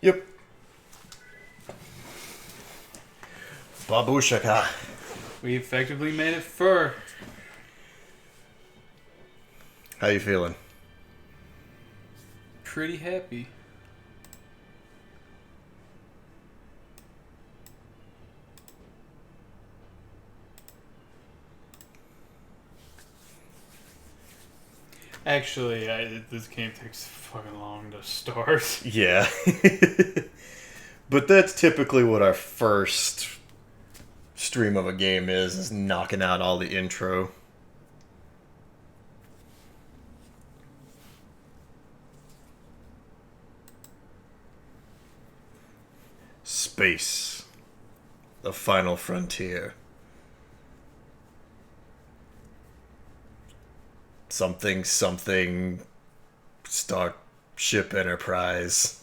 Yep. Babushka. We effectively made it fur. How you feeling? Pretty happy. Actually, this game takes fucking long to start. Yeah. But that's typically what our first stream of a game is knocking out all the intro. Space. The final frontier. Something, something. Starship Enterprise.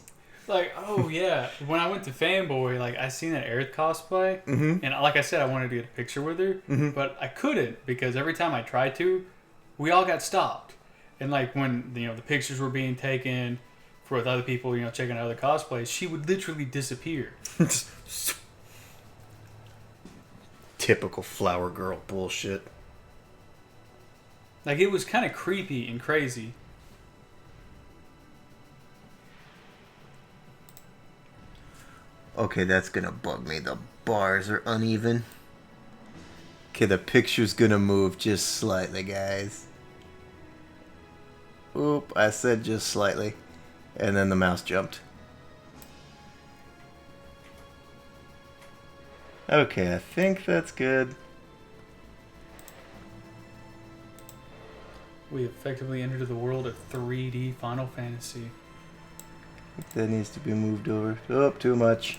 Like, oh yeah, when I went to Fanboy, like I seen that Aerith cosplay, and like I said, I wanted to get a picture with her, but I couldn't because every time I tried to, we all got stopped. And like when the pictures were being taken for with other people, checking out other cosplays, she would literally disappear. Typical flower girl bullshit. Like it was kind of creepy and crazy. Okay, that's gonna bug me. The bars are uneven. Okay, the picture's gonna move just slightly, guys. Oop, I said just slightly. And then the mouse jumped. Okay, I think that's good. We effectively entered the world of 3D Final Fantasy. That needs to be moved over. Oh, too much.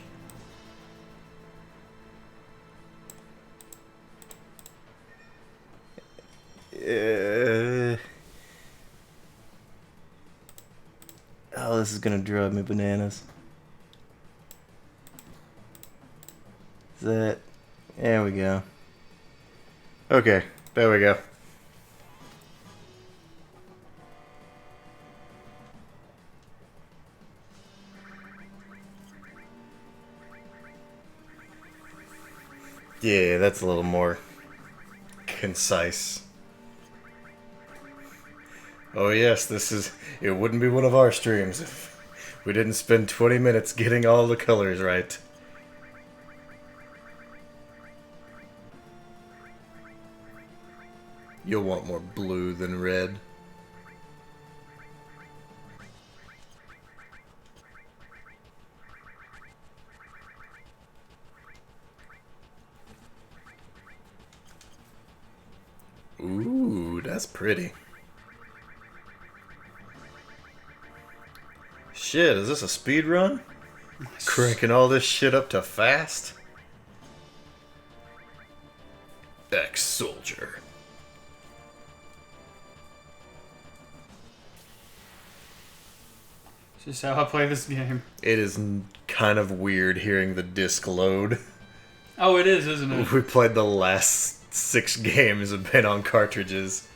Oh, this is gonna drive me bananas. Is that... There we go. Okay, there we go. Yeah, that's a little more concise. Oh yes, it wouldn't be one of our streams if we didn't spend 20 minutes getting all the colors right. You'll want more blue than red. Ooh, that's pretty. Shit, is this a speed run? Cranking all this shit up to fast? Ex-soldier. It's just how I play this game. It is kind of weird hearing the disc load. Oh, it is, isn't it? We played the last 6 games have been on cartridges.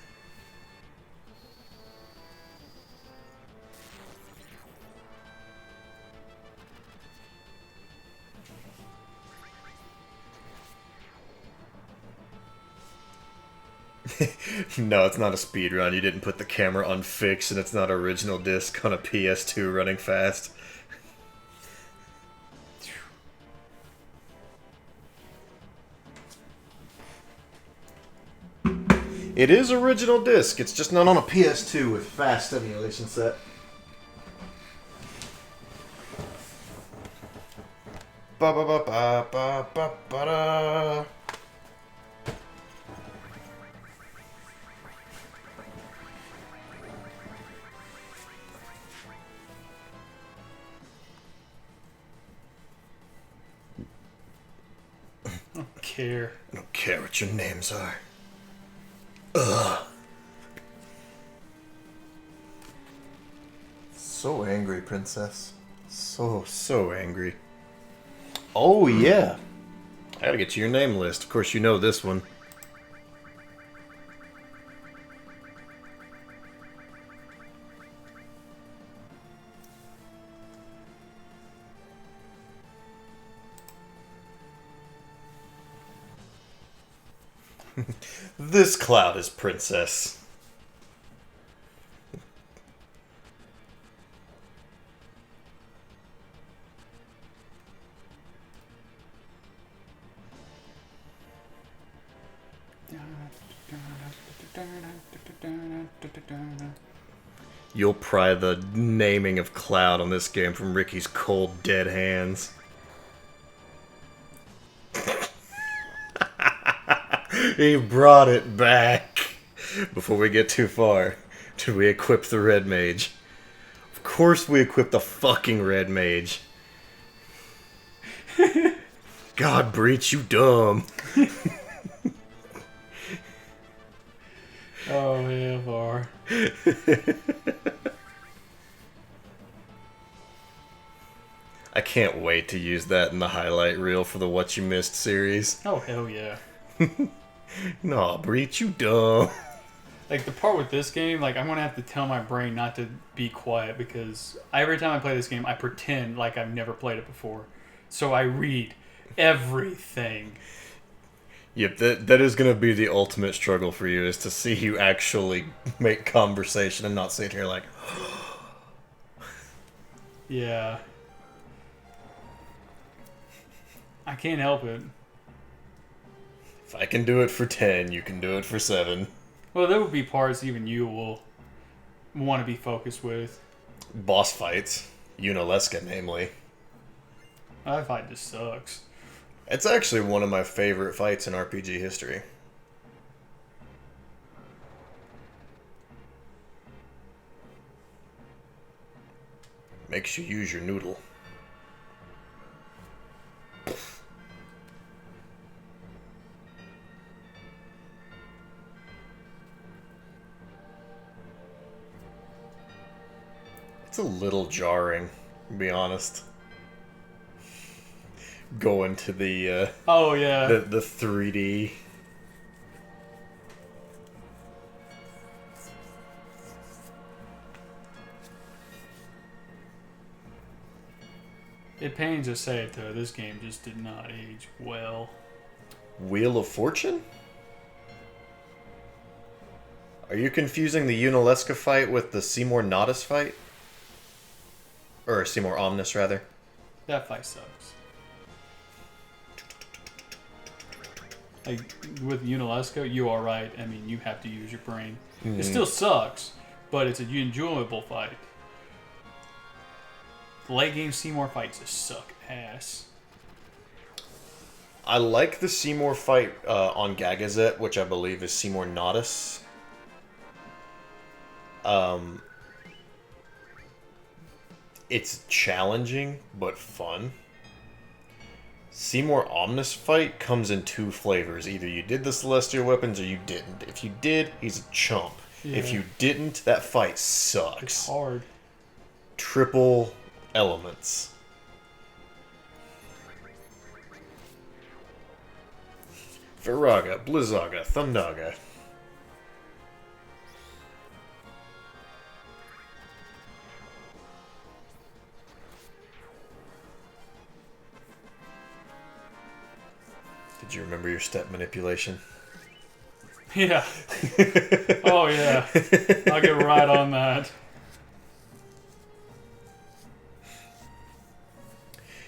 No, it's not a speed run. You didn't put the camera on fixed, and it's not original disc on a PS2 running fast. It is original disc. It's just not on a PS2 with fast emulation set. Ba ba ba ba ba ba ba da. I don't care. I don't care what your names are. Ugh. So angry, princess. So angry. Oh, yeah. I gotta get to your name list. Of course, you know this one. This Cloud is Princess. You'll pry the naming of Cloud on this game from Ricky's cold, dead hands. He brought it back. Before we get too far, did we equip the Red Mage? Of course we equipped the fucking Red Mage. God, Breach, you dumb. Oh, yeah, far. I can't wait to use that in the highlight reel for the What You Missed series. Oh, hell yeah. Nah, Breach, you dumb. Like, the part with this game, like, I'm going to have to tell my brain not to be quiet because every time I play this game, I pretend like I've never played it before. So I read everything. Yep, that is going to be the ultimate struggle for you, is to see you actually make conversation and not sit here like... Yeah. I can't help it. If I can do it for 10, you can do it for 7. Well, there would be parts even you will want to be focused with. Boss fights. Unaleska, namely. That fight just sucks. It's actually one of my favorite fights in RPG history. Makes you use your noodle. It's a little jarring, to be honest. Going to the Oh, yeah. the 3D. It pains to say it, though. This game just did not age well. Wheel of Fortune? Are you confusing the Unaleska fight with the Seymour Nodus fight? Or Seymour Omnis, rather. That fight sucks. Like, with Unaleska, you are right. I mean, you have to use your brain. It still sucks, but it's an enjoyable fight. The late game Seymour fights just suck ass. I like the Seymour fight on Gagazet, which I believe is Seymour Nodus. It's challenging, but fun. Seymour Omnis fight comes in 2 flavors. Either you did the Celestial Weapons or you didn't. If you did, he's a chump. Yeah. If you didn't, that fight sucks. It's hard. Triple elements. Viraga, Blizzaga, Thundaga. Did you remember your step manipulation? Yeah. Oh, yeah. I'll get right on that.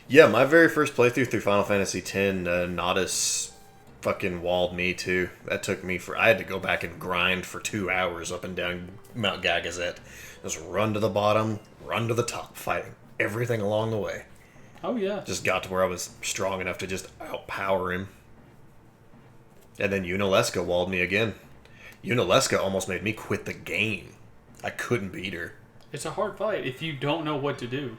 Yeah, my very first playthrough through Final Fantasy X, Nodus fucking walled me too. That took me I had to go back and grind for 2 hours up and down Mount Gagazet. Just run to the bottom, run to the top, fighting everything along the way. Oh, yeah. Just got to where I was strong enough to just outpower him. And then Unaleska walled me again. Unaleska almost made me quit the game. I couldn't beat her. It's a hard fight if you don't know what to do.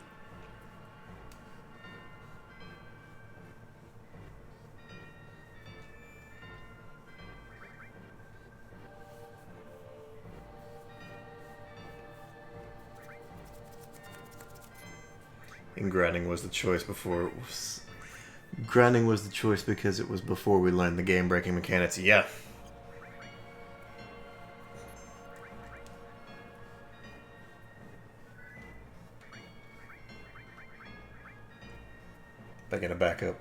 And grinding was the choice before it was... Grinding was the choice because it was before we learned the game-breaking mechanics. Yeah. They're gonna back up.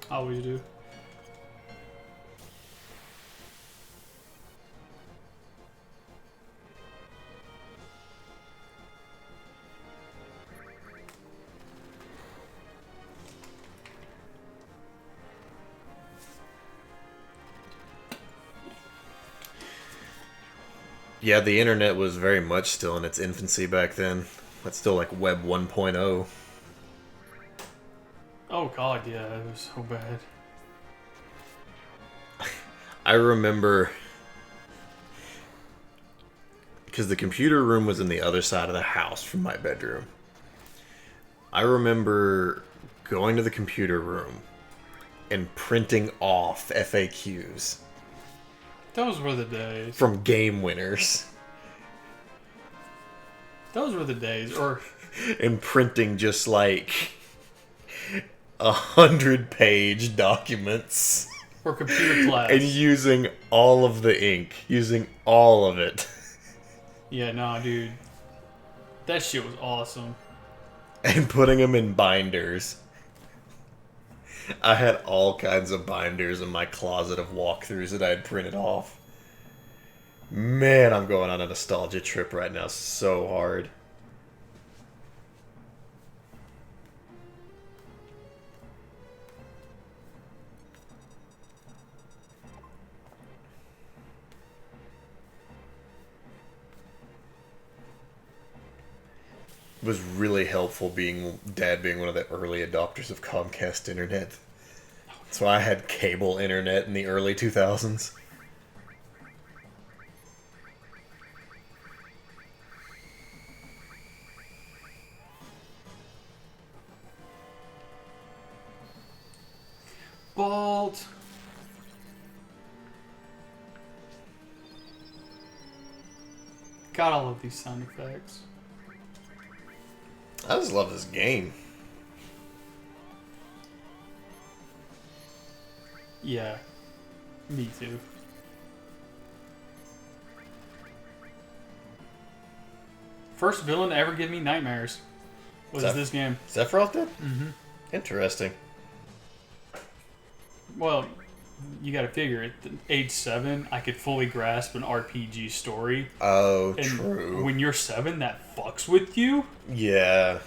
Always do. Yeah, the internet was very much still in its infancy back then. That's still like Web 1.0. Oh god, yeah, it was so bad. I remember because the computer room was in the other side of the house from my bedroom. I remember going to the computer room and printing off FAQs Those were the days. from game winners Those were the days. Or and printing just like 100-page documents or computer class. and using all of the ink, using all of it. Yeah, nah, dude. That shit was awesome. And putting them in binders. I had all kinds of binders in my closet of walkthroughs that I had printed off. Man, I'm going on a nostalgia trip right now so hard. It was really helpful Dad being one of the early adopters of Conquest internet. So I had cable internet in the early 2000s. Bolt. God, I love these sound effects. I just love this game. Yeah, me too. First villain to ever give me nightmares was this game. Sephiroth did? Mm-hmm. Interesting. Well, you got to figure at age 7, I could fully grasp an RPG story. Oh, And true. when you're 7, that fucks with you. Yeah.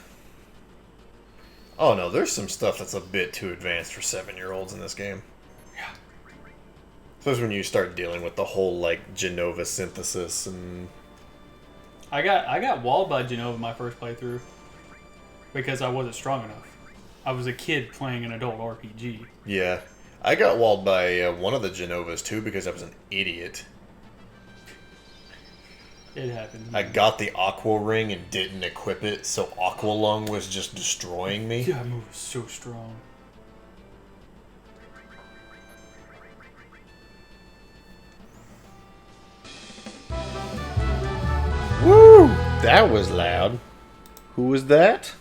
Oh no, there's some stuff that's a bit too advanced for 7-year-olds in this game. Yeah. Especially when you start dealing with the whole like Genova synthesis and I got walled by Genova my first playthrough because I wasn't strong enough. I was a kid playing an adult RPG. yeah. I got walled by one of the Genovas too because I was an idiot. It happened. I got the Aqua Ring and didn't equip it, so Aqua Lung was just destroying me. Yeah, that move was so strong. Woo! That was loud. Who was that?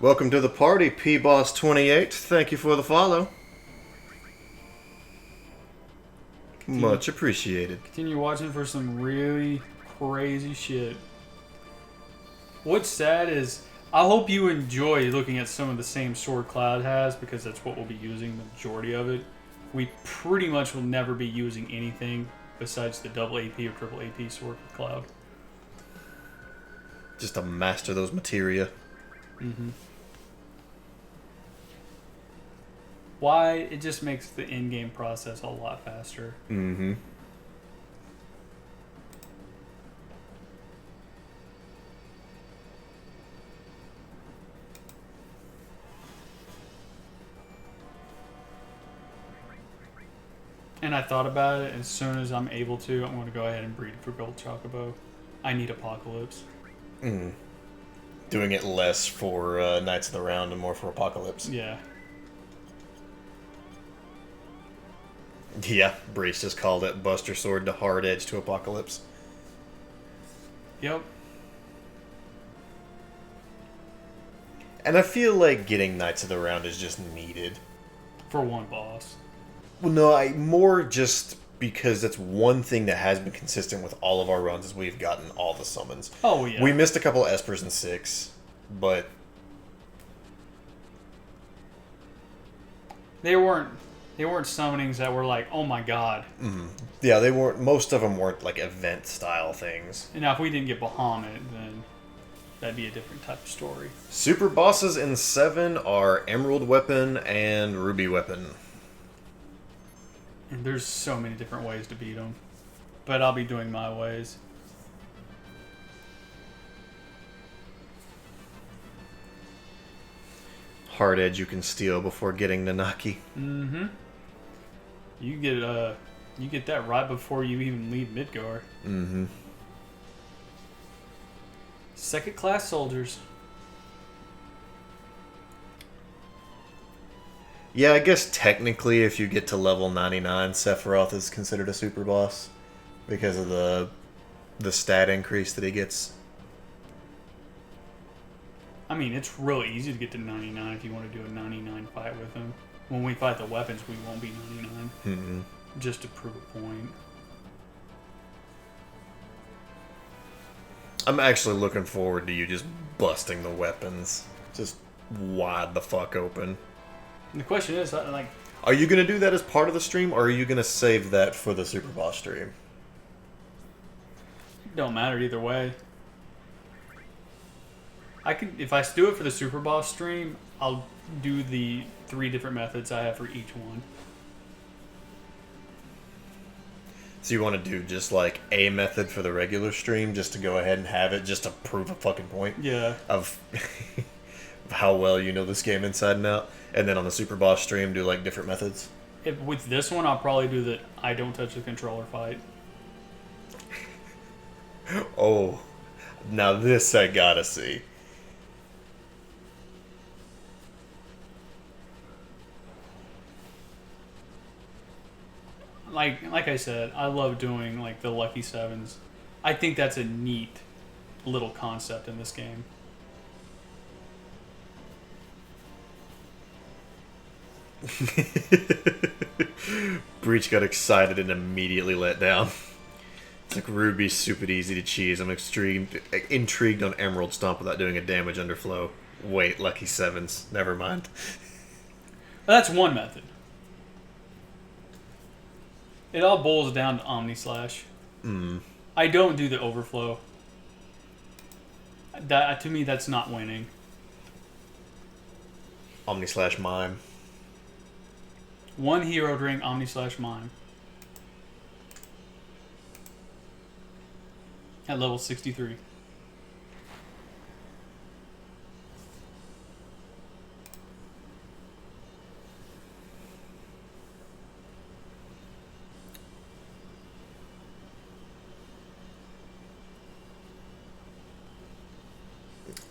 Welcome to the party, P-Boss28. Thank you for the follow. Much appreciated. Continue watching for some really crazy shit. What's sad is I hope you enjoy looking at some of the same sword Cloud has because that's what we'll be using the majority of it. We pretty much will never be using anything besides the double AP or triple AP sword with Cloud. Just to master those materia. Mm-hmm. Why? It just makes the in-game process a lot faster. Mm-hmm. And I thought about it, as soon as I'm able to, I'm going to go ahead and breed for Gold Chocobo. I need Apocalypse. Mm. Doing it less for Knights of the Round and more for Apocalypse. Yeah. Yeah, Breach just called it Buster Sword to Hard Edge to Apocalypse. Yep. And I feel like getting Knights of the Round is just needed. For one boss. Well, no, more just because that's one thing that has been consistent with all of our runs is we've gotten all the summons. Oh, yeah. We missed a couple of Espers in 6, but... They weren't summonings that were like, oh my god. Mm, yeah, they weren't. Most of them weren't like event-style things. And now if we didn't get Bahamut, then that'd be a different type of story. Super bosses in 7 are Emerald Weapon and Ruby Weapon. And there's so many different ways to beat them. But I'll be doing my ways. Hard edge you can steal before getting Nanaki. Mm-hmm. You get that right before you even leave Midgar. Mm-hmm. Second class soldiers. Yeah, I guess technically if you get to level 99, Sephiroth is considered a super boss because of the stat increase that he gets. I mean, it's really easy to get to 99 if you want to do a 99 fight with him. When we fight the weapons, we won't be 99. Mm-hmm. Just to prove a point. I'm actually looking forward to you just busting the weapons. Just wide the fuck open. And the question is, like... Are you going to do that as part of the stream, or are you going to save that for the super boss stream? Don't matter either way. If I do it for the super boss stream, I'll do the 3 different methods I have for each one. So you want to do just like a method for the regular stream, just to go ahead and have it, just to prove a fucking point? Yeah. Of how well you know this game inside and out, and then on the super boss stream, do like different methods. With this one, I'll probably do the I don't touch the controller fight. Oh, now this I gotta see. Like I said, I love doing like the Lucky Sevens. I think that's a neat little concept in this game. Breach got excited and immediately let down. It's like Ruby's super easy to cheese. I'm intrigued on Emerald Stomp without doing a damage underflow. Wait, Lucky Sevens. Never mind. That's one method. It all boils down to Omni Slash. I don't do the overflow. That, to me, that's not winning. Omni Slash Mime. One hero drink, Omni Slash Mime. At level 63.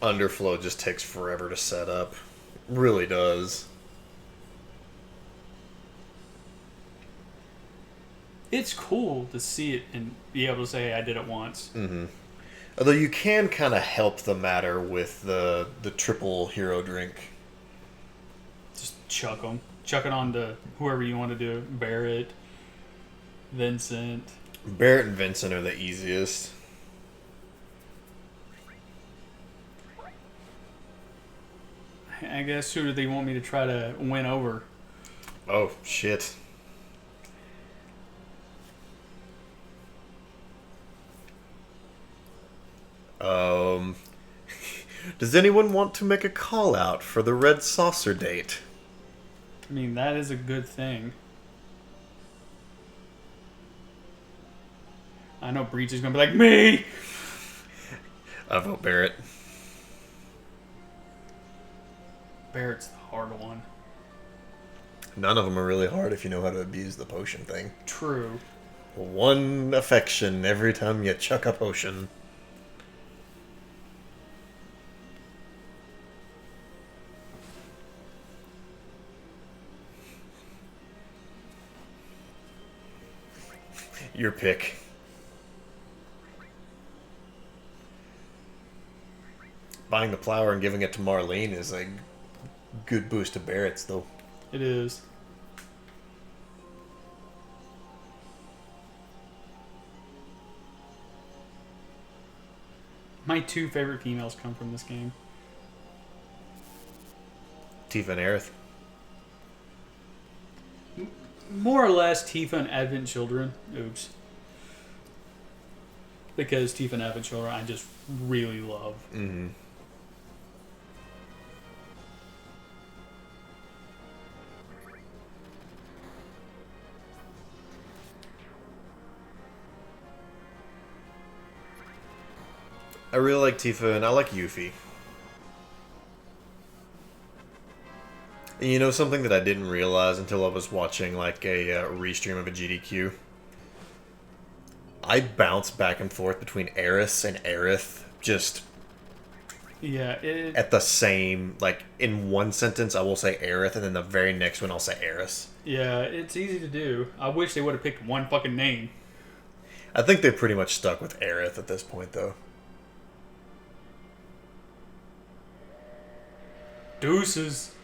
Underflow just takes forever to set up. Really does. It's cool to see it and be able to say, hey, I did it once. Mm-hmm. Although you can kind of help the matter with the triple hero drink. Just chuck them. Chuck it on to whoever you want to do. Barrett, Vincent. Barrett and Vincent are the easiest. I guess who do they want me to try to win over? Oh, shit. Does anyone want to make a call out for the Red Saucer date? I mean, that is a good thing. I know Breach is going to be like, me! I vote Barrett. Barrett's the hard one. None of them are really hard if you know how to abuse the potion thing. True. One affection every time you chuck a potion. Your pick. Buying the flower and giving it to Marlene is a good boost to Barrett's, though. It is. My 2 favorite females come from this game. Tifa and Aerith. More or less Tifa and Advent Children. Oops. Because Tifa and Advent Children I just really love. Mm-hmm. I really like Tifa, and I like Yuffie. And you know something that I didn't realize until I was watching like a restream of a GDQ? I bounce back and forth between Eris and Aerith just at the same, like, in one sentence I will say Aerith, and then the very next one I'll say Eris. Yeah, it's easy to do. I wish they would have picked one fucking name. I think they pretty much stuck with Aerith at this point, though. Deuces.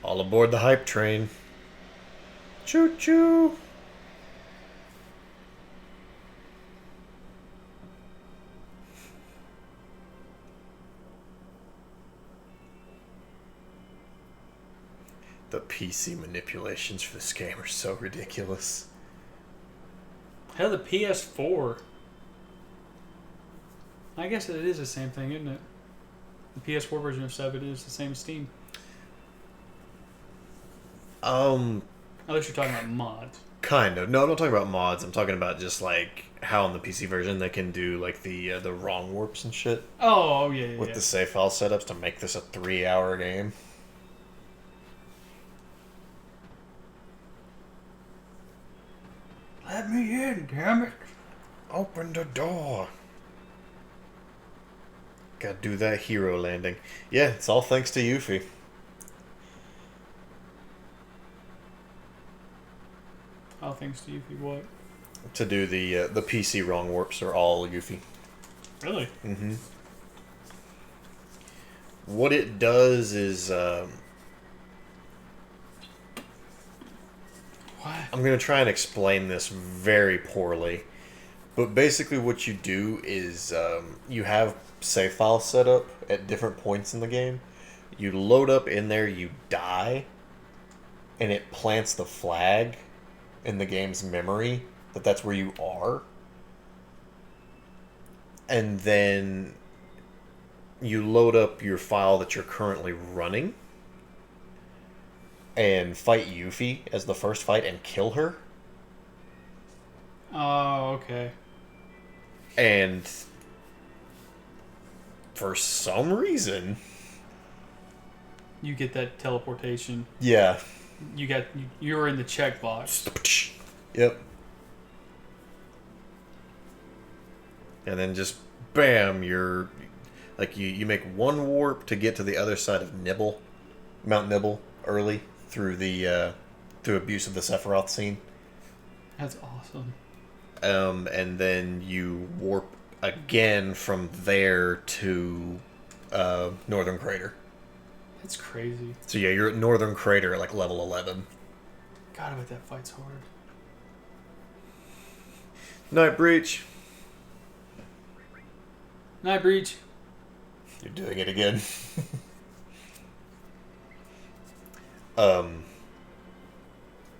All aboard the hype train. Choo-choo! The PC manipulations for this game are so ridiculous. Hell, the PS4. I guess it is the same thing, isn't it? The PS4 version of 7 is the same as Steam. Unless you're talking about mods. Kind of. No, I'm not talking about mods. I'm talking about just like how on the PC version they can do like the wrong warps and shit. Oh yeah. With the save file setups to make this a 3-hour game. Let me in, damn it! Open the door. Gotta do that hero landing. Yeah, it's all thanks to Yuffie. All thanks to Yuffie, what? To do the PC wrong warps are all Yuffie. Really? Mm-hmm. What it does is... I'm going to try and explain this very poorly. But basically what you do is you have save files set up at different points in the game. You load up in there, you die, and it plants the flag in the game's memory that that's where you are. And then you load up your file that you're currently running and fight Yuffie as the first fight and kill her. Oh, okay. And for some reason, you get that teleportation. Yeah. You're in the checkbox. Yep. And then just bam, you're like you make one warp to get to the other side of Mount Nibble early through the through Abuse of the Sephiroth scene. That's awesome. And then you warp again from there to Northern Crater. That's crazy. So yeah, you're at Northern Crater at like level 11. God, I bet that fight's hard. Night Breach. Night Breach. You're doing it again.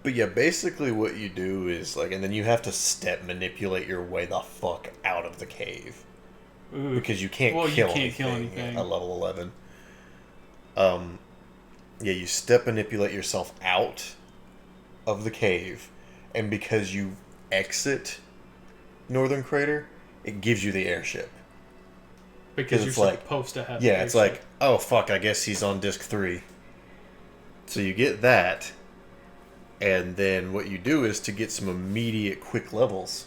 But yeah, basically what you do is like, and then you have to step manipulate your way the fuck out of the cave. Ooh. Because you can't kill anything at level 11. Yeah, you step manipulate yourself out of the cave, and because you exit Northern Crater, it gives you the airship. Because you're supposed to have. Yeah, it's like, oh fuck, I guess he's on disc 3. So you get that, and then what you do is to get some immediate quick levels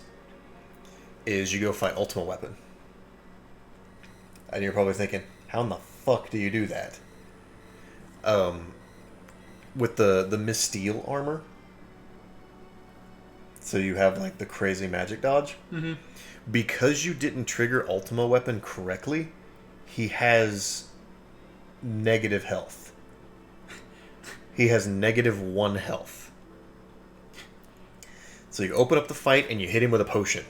is you go fight Ultima Weapon. And you're probably thinking, how in the fuck do you do that? With the Misteel armor. So you have like the crazy magic dodge. Mm-hmm. Because you didn't trigger Ultima Weapon correctly, he has negative health. He has -1 health. So you open up the fight and you hit him with a potion.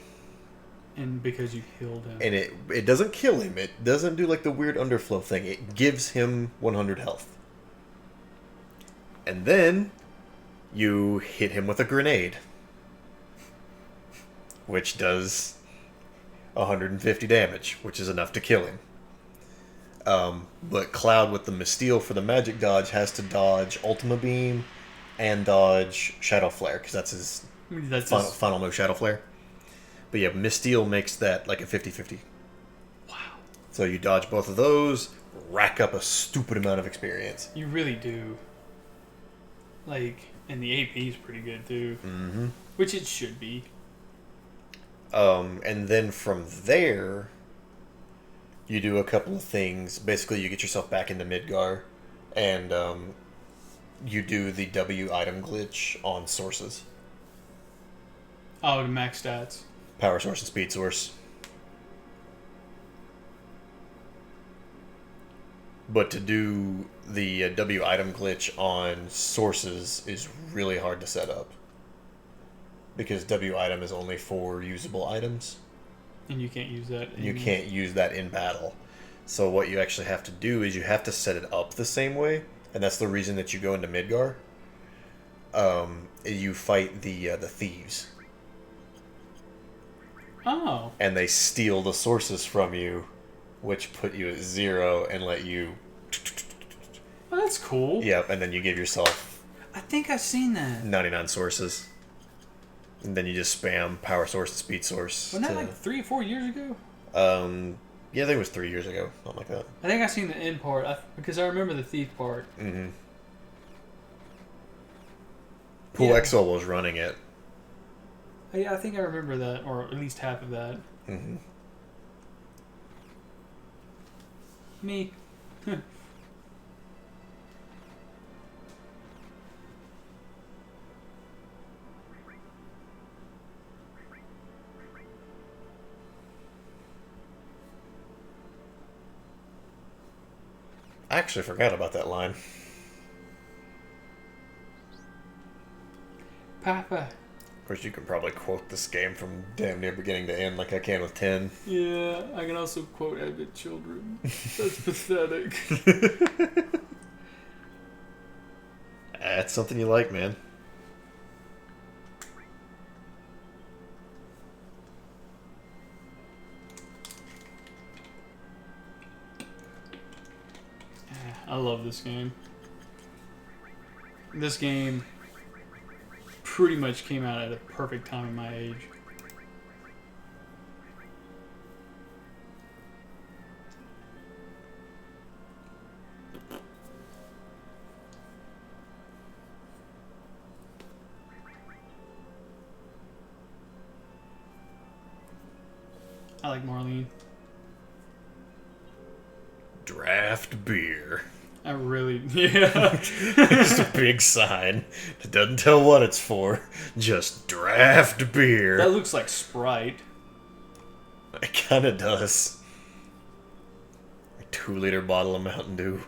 And because you healed him. And it doesn't kill him. It doesn't do like the weird underflow thing. It gives him 100 health. And then you hit him with a grenade, which does 150 damage, which is enough to kill him. But Cloud with the Misteel for the magic dodge has to dodge Ultima Beam and dodge Shadow Flare, because that's his final move, Shadow Flare. But yeah, Misteel makes that like a 50-50. Wow. So you dodge both of those, rack up a stupid amount of experience. You really do. Like, and the AP is pretty good too. Mm-hmm. Which it should be. And then from there, you do a couple of things. Basically, you get yourself back into Midgar, and you do the W item glitch on sources. Oh, the max stats. Power source and speed source. But to do the W item glitch on sources is really hard to set up. Because W item is only for usable items. And you can't use that. You can't use that in battle. So what you actually have to do is you have to set it up the same way. And that's the reason that you go into Midgar. You fight the thieves. Oh. And they steal the sources from you, which put you at 0 and let you... Well, that's cool. Yep, and then you give yourself... I think I've seen that. 99 sources. And then you just spam power source and speed source. Wasn't that like 3 or 4 years ago? Yeah, I think it was 3 years ago. Something like that. I think I've seen the end part, because I remember the thief part. Mm-hmm. Pool Exo was running it. I think I remember that, or at least half of that. Mm-hmm. Me. I actually forgot about that line. Papa. Of course, you can probably quote this game from damn near beginning to end like I can with 10. Yeah, I can also quote Avid Children. That's pathetic. That's something you like, man. I love this game. This game pretty much came out at a perfect time in my age. I like Marlene. Draft beer. I really, yeah. Just a big sign. It doesn't tell what it's for. Just draft beer. That looks like Sprite. It kind of does. A 2-liter bottle of Mountain Dew.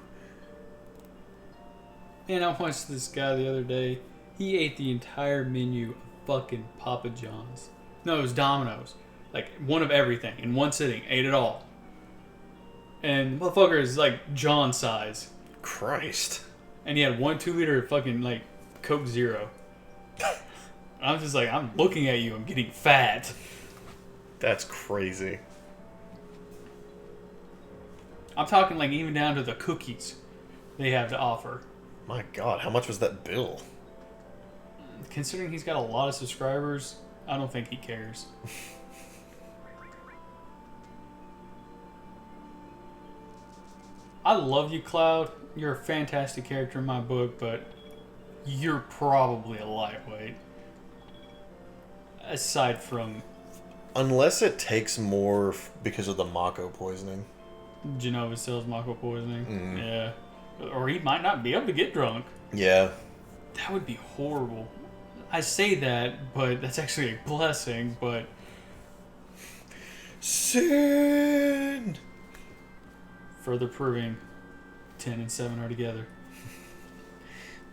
And I watched this guy the other day. He ate the entire menu of fucking Papa John's. No, it was Domino's. Like, one of everything in one sitting. Ate it all. And the motherfucker is like John size. Christ. And he had 1 2-liter of fucking like Coke Zero. I'm just like, I'm looking at you, I'm getting fat. That's crazy. I'm talking like even down to the cookies they have to offer. My God, how much was that bill? Considering he's got a lot of subscribers, I don't think he cares. I love you, Cloud. You're a fantastic character in my book, but you're probably a lightweight. Aside from Unless it takes more because of the Mako poisoning. Genova sells Mako poisoning. Mm. Yeah. Or he might not be able to get drunk. Yeah. That would be horrible. I say that, but that's actually a blessing, but... Sin! Further proving 10 and 7 are together.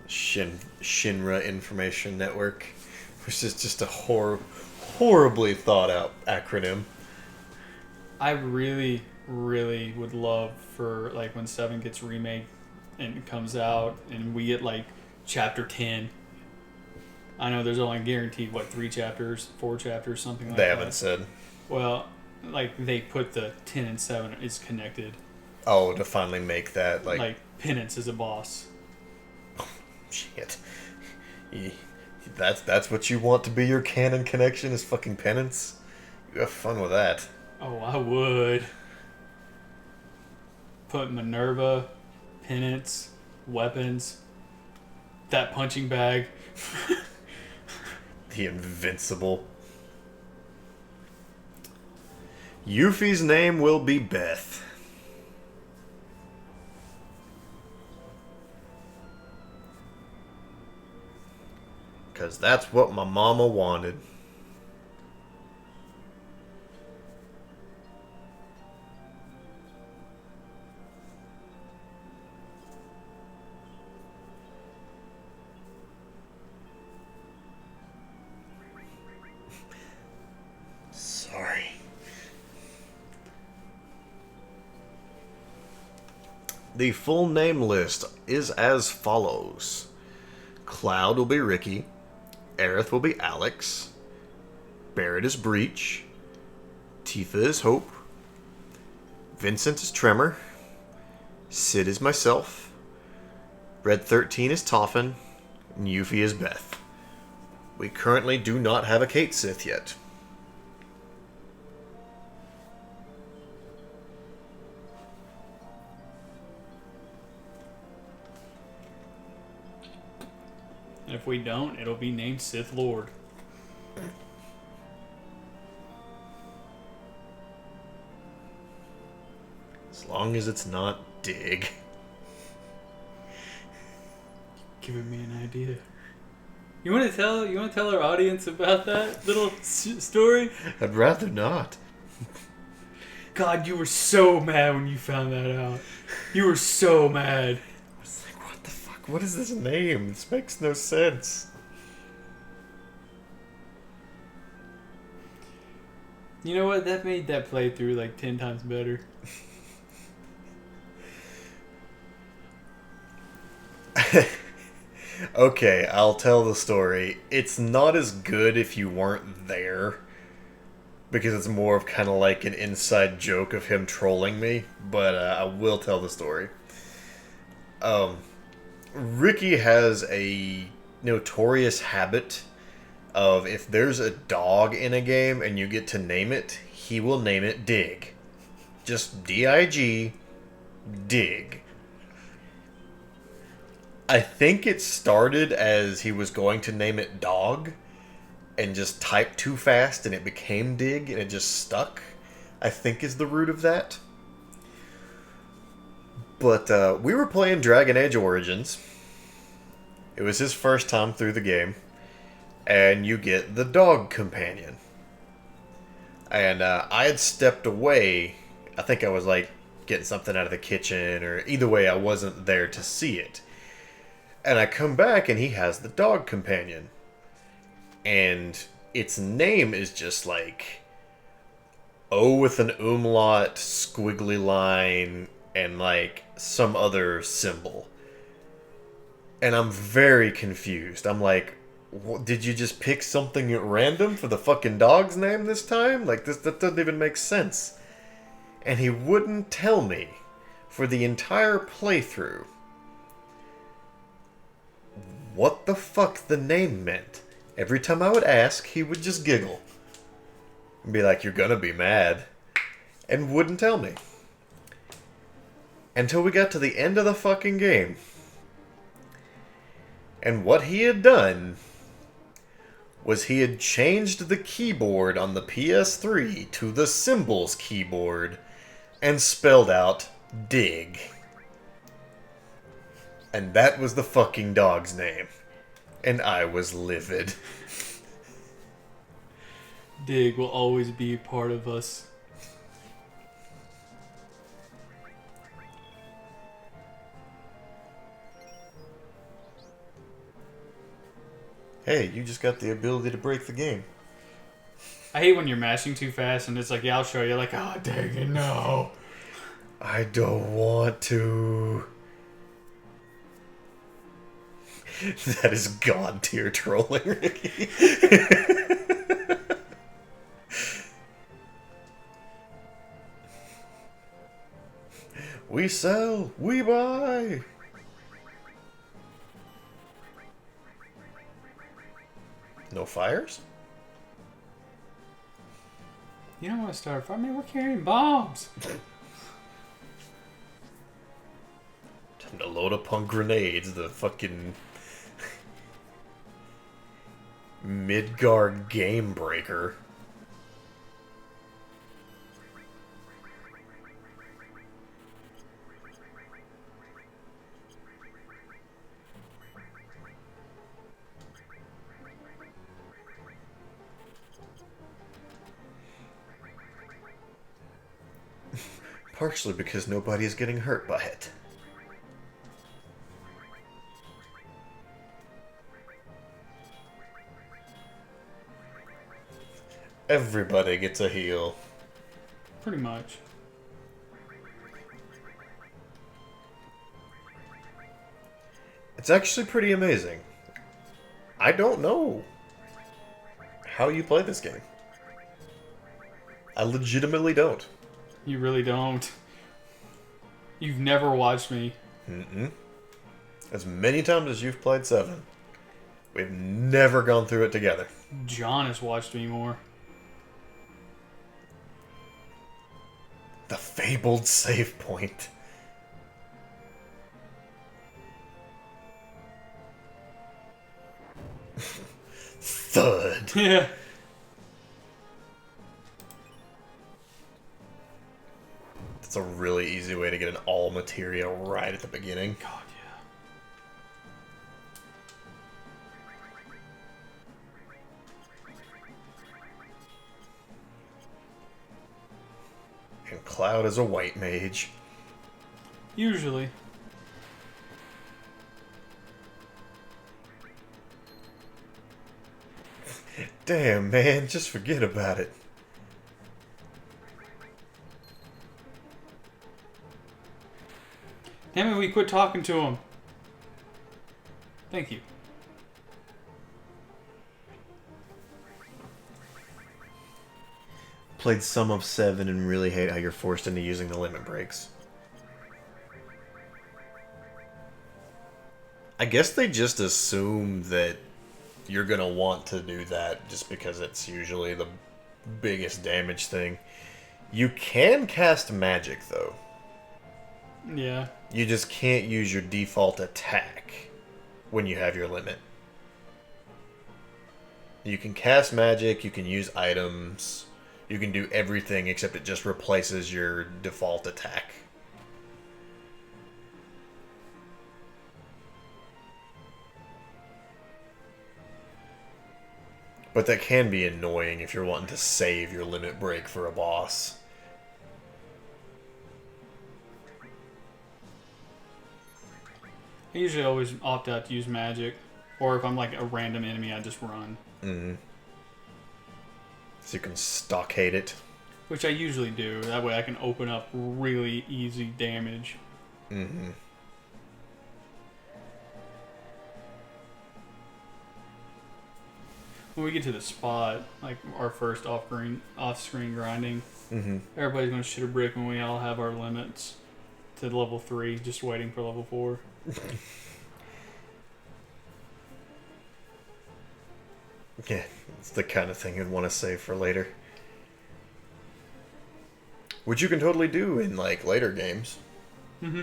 Shinra Information Network, which is just a horribly thought out acronym. I really, really would love for, like, when 7 gets remade and it comes out and we get, like, chapter 10. I know there's only guaranteed, 3 chapters, 4 chapters, something like that. They haven't said. Well, like, they put the 10 and 7 is connected. Oh, to finally make that, like Penance is a boss. Shit. That's what you want to be your canon connection is fucking Penance? You have fun with that. Oh, I would. put Minerva, Penance, Weapons, that punching bag. The Invincible. Yuffie's name will be Beth. Because that's what my mama wanted. Sorry. The full name list is as follows. Cloud will be Ricky. Aerith will be Alex. Barrett is Breach. Tifa is Hope. Vincent is Tremor. Sid is myself. Red 13 is Toffin. And Yuffie is Beth. We currently do not have a Kate Sith yet. And if we don't, it'll be named Sith Lord. As long as it's not Dig. Giving me an idea. You want to tell our audience about that little story? I'd rather not. God, you were so mad when you found that out. You were so mad. I was like, what the fuck? What is this name? This makes no sense. You know what? That made that playthrough like 10 times better. Okay, I'll tell the story. It's not as good if you weren't there, because it's more of kind of like an inside joke of him trolling me, but I will tell the story. Ricky has a notorious habit of, if there's a dog in a game and you get to name it, he will name it Dig. Just D-I-G, Dig. I think it started as he was going to name it Dog and just typed too fast and it became Dig and it just stuck, I think is the root of that. But we were playing Dragon Age Origins. It was his first time through the game. And you get the dog companion. And I had stepped away. I think I was like getting something out of the kitchen, or either way I wasn't there to see it. And I come back and he has the dog companion. And its name is just like O with an umlaut, squiggly line, and like some other symbol. And I'm very confused. I'm like, did you just pick something at random for the fucking dog's name this time? Like, that doesn't even make sense. And he wouldn't tell me for the entire playthrough what the fuck the name meant. Every time I would ask, he would just giggle. And be like, you're gonna be mad. And wouldn't tell me. Until we got to the end of the fucking game. And what he had done was he had changed the keyboard on the PS3 to the symbols keyboard and spelled out Dig. And that was the fucking dog's name. And I was livid. Dig will always be part of us. Hey, you just got the ability to break the game. I hate when you're mashing too fast and it's like, yeah, I'll show you. Like, oh, dang it, no. I don't want to. That is god tier trolling, Ricky. We sell, we buy. No fires? You don't want to start a fire? Man, we're carrying bombs. Time to load up on grenades. The fucking Midgard game breaker. Partially because nobody is getting hurt by it. Everybody gets a heal. Pretty much. It's actually pretty amazing. I don't know how you play this game. I legitimately don't. You really don't. You've never watched me. Mm-mm. As many times as you've played 7, we've never gone through it together. John has watched me more. The fabled save point. Thud. Yeah. That's a really easy way to get an all material right at the beginning. God, yeah. And Cloud is a white mage. Usually. Damn, man, just forget about it. Damn it, we quit talking to him. Thank you. Played some of 7 and really hate how you're forced into using the limit breaks. I guess they just assume that you're gonna want to do that just because it's usually the biggest damage thing. You can cast magic though. Yeah. You just can't use your default attack when you have your limit. You can cast magic, you can use items, you can do everything except it just replaces your default attack. But that can be annoying if you're wanting to save your limit break for a boss. I usually always opt out to use magic. Or if I'm like a random enemy, I just run. Mm. So you can stockade it. Which I usually do. That way I can open up really easy damage. Mm-hmm. When we get to the spot, like our first off-screen grinding, everybody's going to shoot a brick when we all have our limits to level 3, just waiting for level 4. Yeah, it's the kind of thing you'd want to save for later. Which you can totally do in, like, later games. Mm-hmm.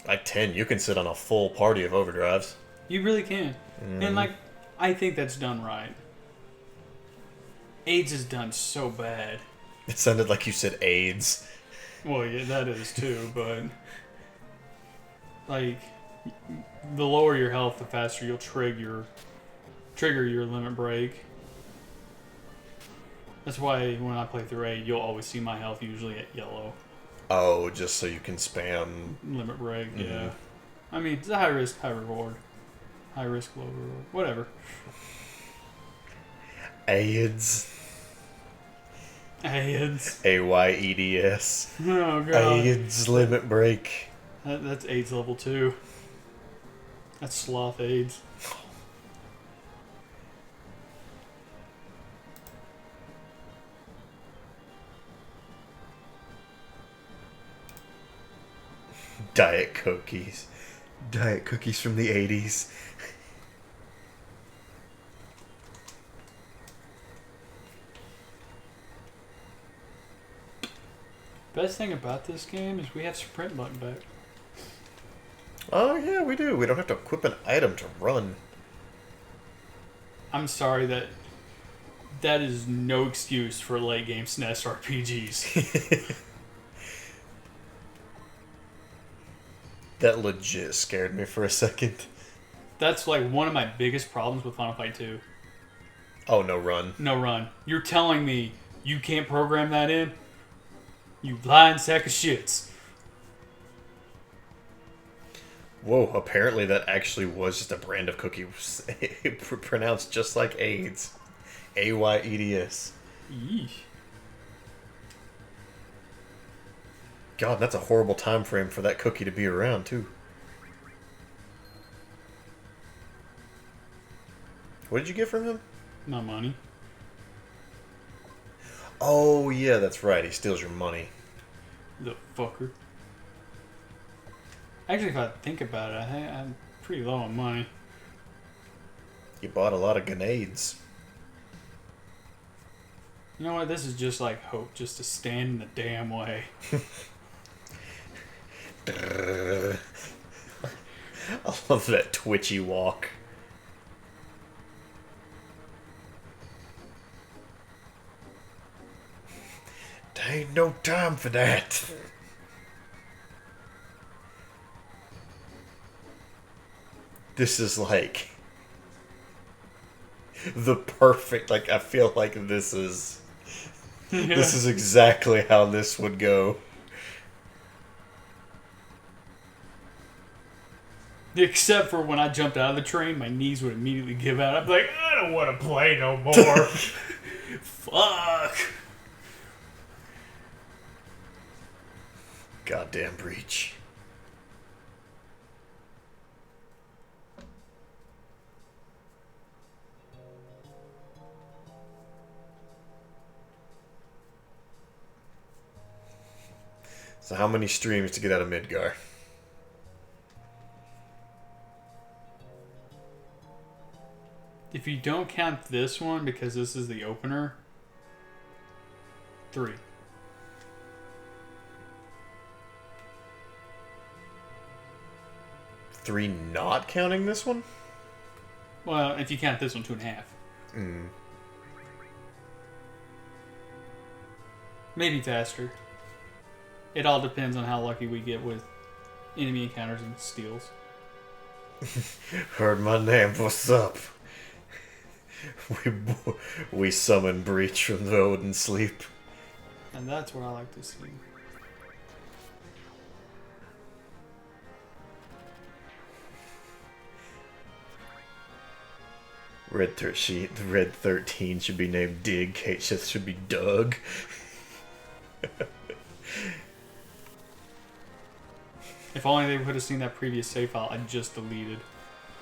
Like 10, you can sit on a full party of overdrives. You really can. And, like, I think that's done right. AIDS is done so bad. It sounded like you said AIDS. Well, yeah, that is too, but... Like, the lower your health, the faster you'll trigger your limit break. That's why when I play through 8, you'll always see my health usually at yellow. Oh, just so you can spam... Limit break, yeah. I mean, it's a high risk, high reward. High risk, low reward. Whatever. AIDS. AIDS. AYEDS. Oh, God. AIDS limit break. That's AIDS level 2. That's sloth AIDS. Diet cookies. Diet cookies from the 80s. Best thing about this game is we have sprint luck back. Oh, yeah, we do. We don't have to equip an item to run. I'm sorry that is no excuse for late game SNES RPGs. That legit scared me for a second. That's like one of my biggest problems with Final Fight 2. Oh, no run. No run. You're telling me you can't program that in? You lying sack of shits. Whoa, apparently that actually was just a brand of cookie pronounced just like AIDS. A-Y-E-D-S. Yeesh. God, that's a horrible time frame for that cookie to be around, too. What did you get from him? My money. Oh, yeah, that's right. He steals your money. The fucker. Actually, if I think about it, I'm pretty low on money. You bought a lot of grenades. You know what? This is just like hope, just to stand in the damn way. I love that twitchy walk. There ain't no time for that. This is like the perfect, like, I feel like this is exactly how this would go. Except for when I jumped out of the train, my knees would immediately give out. I'd be like, I don't want to play no more. Fuck. Goddamn breach. So how many streams to get out of Midgar? If you don't count this one, because this is the opener, 3. Three not counting this one? Well, if you count this one, 2.5. Mm. Maybe faster. It all depends on how lucky we get with enemy encounters and steals. Heard my name, what's up? We summon Breach from the Odin sleep. And that's what I like to see. Red 13 should be named Dig. Kate should be Doug. If only they would have seen that previous save file I just deleted.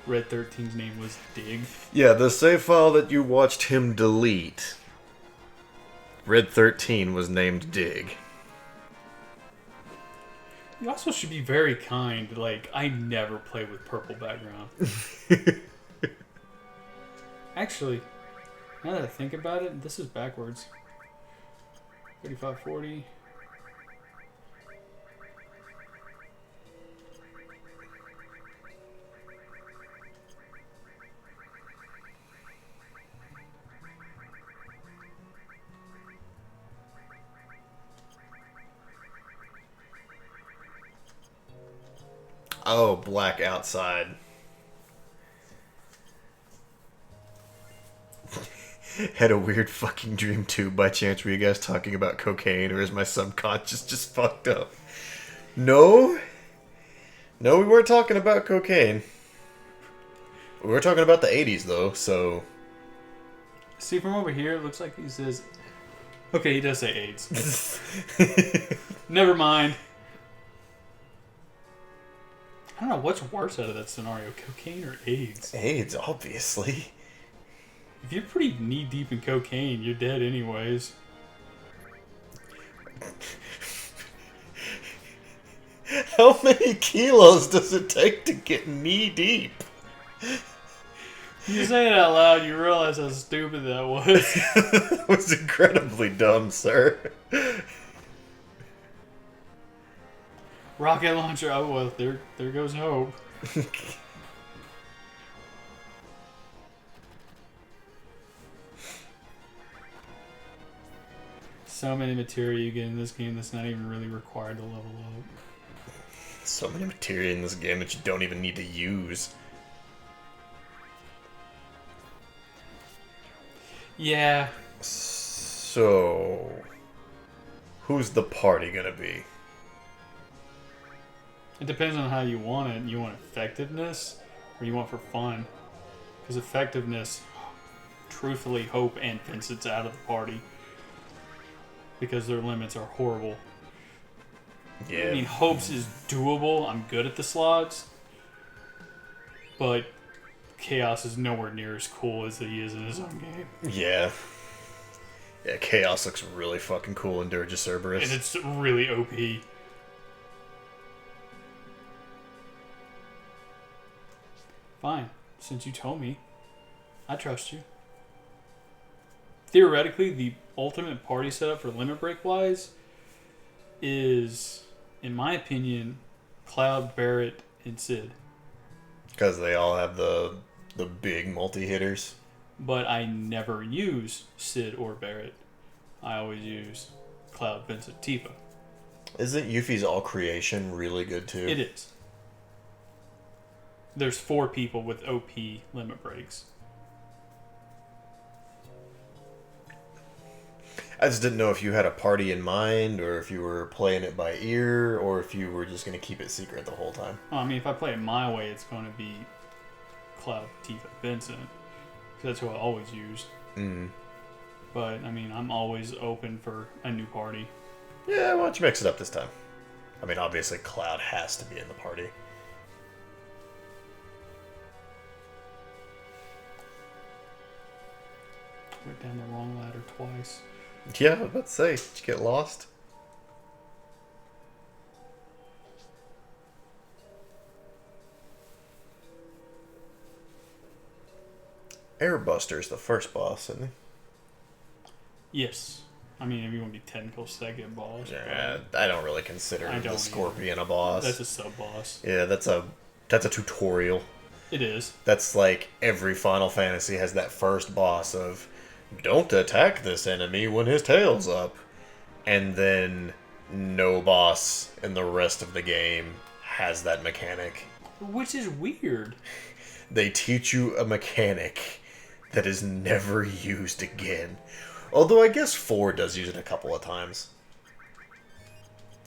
Red 13's name was Dig. Yeah, the save file that you watched him delete. Red 13 was named Dig. You also should be very kind. Like, I never play with purple background. Actually, now that I think about it, this is backwards. 3540. Oh, black outside. Had a weird fucking dream too. By chance, were you guys talking about cocaine, or is my subconscious just fucked up? No, we weren't talking about cocaine. We were talking about the 80s though. So, See, from over here, it looks like he says... Okay, he does say AIDS. Never mind. I don't know what's worse out of that scenario, cocaine or AIDS. AIDS, obviously. If you're pretty knee deep in cocaine, you're dead anyways. How many kilos does it take to get knee deep? You say it out loud, you realize how stupid that was. That was incredibly dumb, sir. Rocket launcher. Oh, well, there goes hope. So many materia you get in this game that's not even really required to level up. So many materia in this game that you don't even need to use. Yeah. So, who's the party gonna be? It depends on how you want it. You want effectiveness or you want for fun? Because effectiveness, truthfully, Hope and Vincent's out of the party. Because their limits are horrible. Yeah. I mean, Hope's is doable. I'm good at the slots. But Chaos is nowhere near as cool as he is in his own game. Yeah. Yeah, Chaos looks really fucking cool in Dirge of Cerberus. And it's really OP. Fine. Since you told me, I trust you. Theoretically, the ultimate party setup for Limit Break wise is, in my opinion, Cloud, Barret, and Sid. Because they all have the big multi-hitters. But I never use Sid or Barret. I always use Cloud, Vincent, Tifa. Isn't Yuffie's All Creation really good too? It is. There's 4 people with OP limit breaks. I just didn't know if you had a party in mind, or if you were playing it by ear, or if you were just going to keep it secret the whole time. Well, I mean, if I play it my way, it's going to be Cloud, Tifa, Vincent. Because that's who I always use. Mm. But, I mean, I'm always open for a new party. Yeah, why don't you mix it up this time? I mean, obviously Cloud has to be in the party. Went down the wrong ladder twice. Yeah, I was about to say, did you get lost? Airbuster's the first boss, isn't Yes. I mean, if you want to be technical, second boss. he? Yeah, I don't really consider I the don't Scorpion a boss. That's a sub-boss. Yeah, that's a tutorial. It is. That's like every Final Fantasy has that first boss of don't attack this enemy when his tail's up. And then no boss in the rest of the game has that mechanic. Which is weird. They teach you a mechanic that is never used again. Although I guess 4 does use it a couple of times.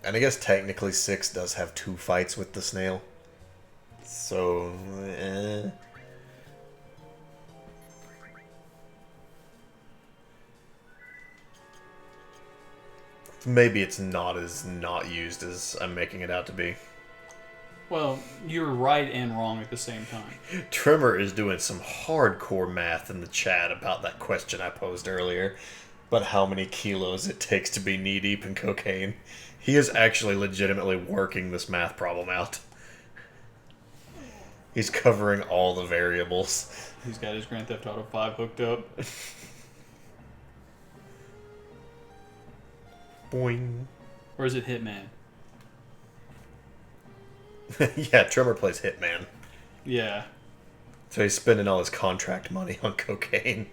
And I guess technically 6 does have 2 fights with the snail. So, maybe it's not as not used as I'm making it out to be. Well, you're right and wrong at the same time. Tremor is doing some hardcore math in the chat about that question I posed earlier. About how many kilos it takes to be knee-deep in cocaine. He is actually legitimately working this math problem out. He's covering all the variables. He's got his Grand Theft Auto 5 hooked up. Boing. Or is it Hitman? Yeah, Tremor plays Hitman. Yeah. So he's spending all his contract money on cocaine.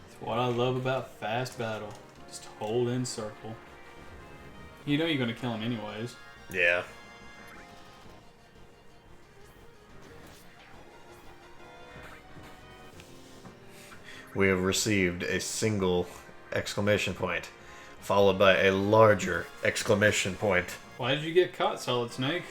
It's what I love about fast battle. Just hold in circle. You know you're going to kill him anyways. Yeah. We have received a single exclamation point, followed by a larger exclamation point. Why did you get caught, Solid Snake?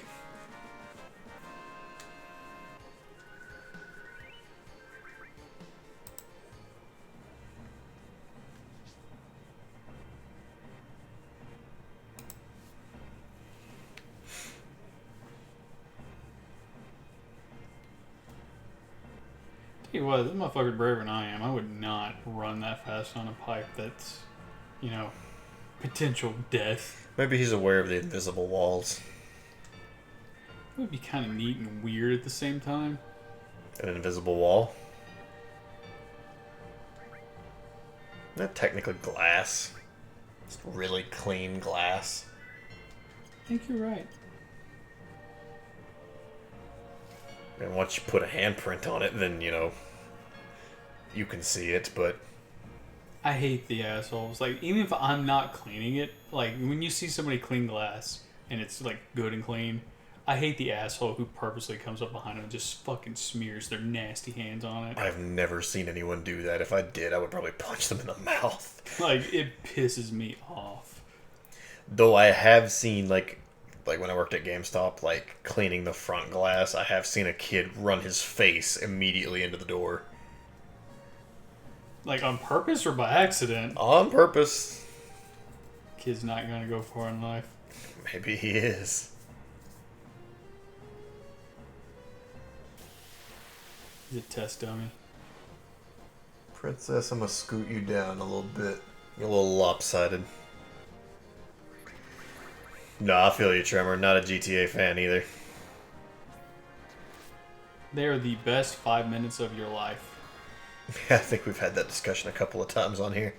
Tell you what, this motherfucker's braver than I am. I would not run that fast on a pipe that's, you know, potential death. Maybe he's aware of the invisible walls. would be kind of neat and weird at the same time. An invisible wall. Isn't that technically glass? It's really clean glass. I think you're right. And once you put a handprint on it, then, you know, you can see it, but... I hate the assholes. Like, even if I'm not cleaning it, like, when you see somebody clean glass, and it's, like, good and clean, I hate the asshole who purposely comes up behind them and just fucking smears their nasty hands on it. I've never seen anyone do that. If I did, I would probably punch them in the mouth. Like, it pisses me off. Though I have seen, like when I worked at GameStop, like, cleaning the front glass, I have seen a kid run his face immediately into the door. Like, on purpose or by accident? On purpose. Kid's not gonna go far in life. Maybe he is. He's a test dummy. Princess, I'm gonna scoot you down a little bit. You're a little lopsided. No, I feel you, Tremor. Not a GTA fan either. They are the best 5 minutes of your life. I think we've had that discussion a couple of times on here.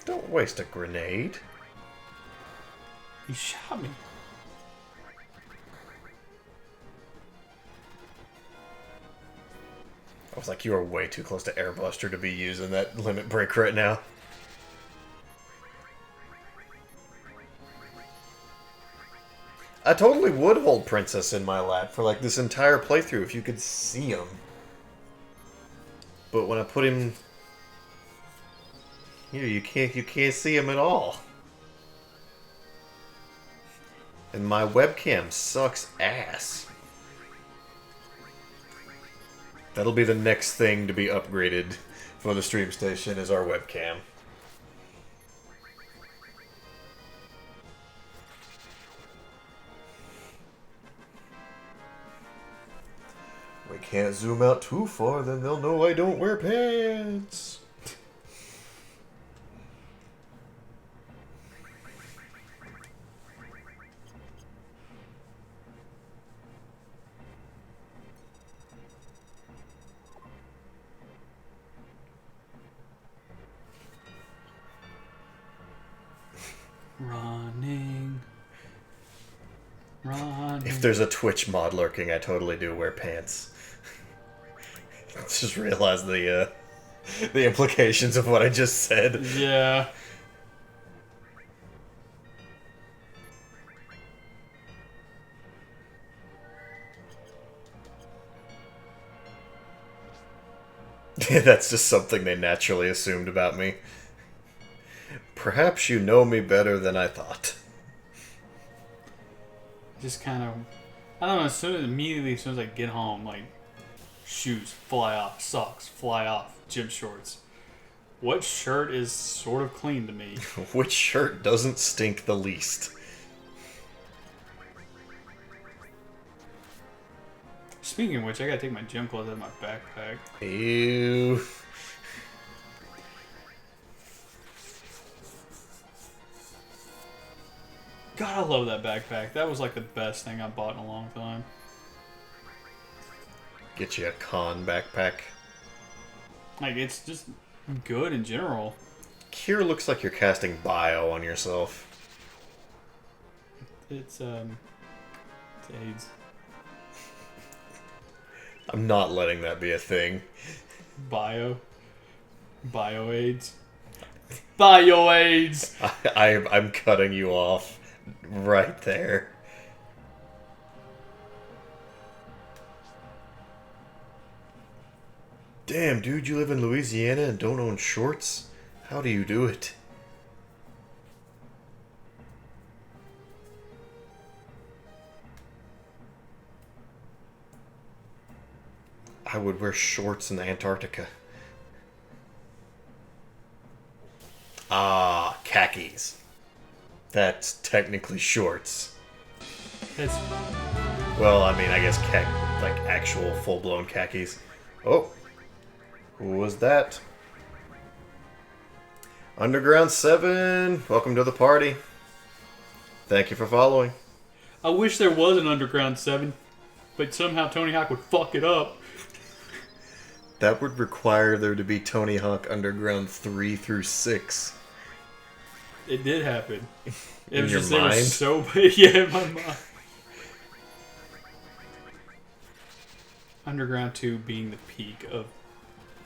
Don't waste a grenade. You shot me. I was like, you are way too close to Airbuster to be using that limit break right now. I totally would hold Princess in my lap for like this entire playthrough if you could see him. But when I put him here, you can't see him at all. And my webcam sucks ass. That'll be the next thing to be upgraded for the stream station is our webcam. We can't zoom out too far, then they'll know I don't wear pants. Running. If there's a Twitch mod lurking, I totally do wear pants. Just realize the implications of what I just said. Yeah. That's just something they naturally assumed about me. Perhaps you know me better than I thought. Just kind of, I don't know, as soon as I get home, like, shoes fly off, socks fly off, gym shorts. What shirt is sort of clean to me? Which shirt doesn't stink the least? Speaking of which, I gotta take my gym clothes out of my backpack. Ew. God, I love that backpack. That was like the best thing I bought in a long time. Get you a con backpack. Like, it's just good in general. Kier looks like you're casting bio on yourself. It's AIDS. I'm not letting that be a thing. Bio AIDS. Bio AIDS! I'm cutting you off right there. Damn, dude, you live in Louisiana and don't own shorts? How do you do it? I would wear shorts in Antarctica. Ah, khakis. That's technically shorts. It's Well, I mean, I guess like actual full-blown khakis. Oh, who was that? Underground 7, welcome to the party. Thank you for following. I wish there was an Underground 7, but somehow Tony Hawk would fuck it up. That would require there to be Tony Hawk Underground 3 through 6. It did happen. It In was your just, they were mind? so big. Yeah, in my mind. Underground 2 being the peak of,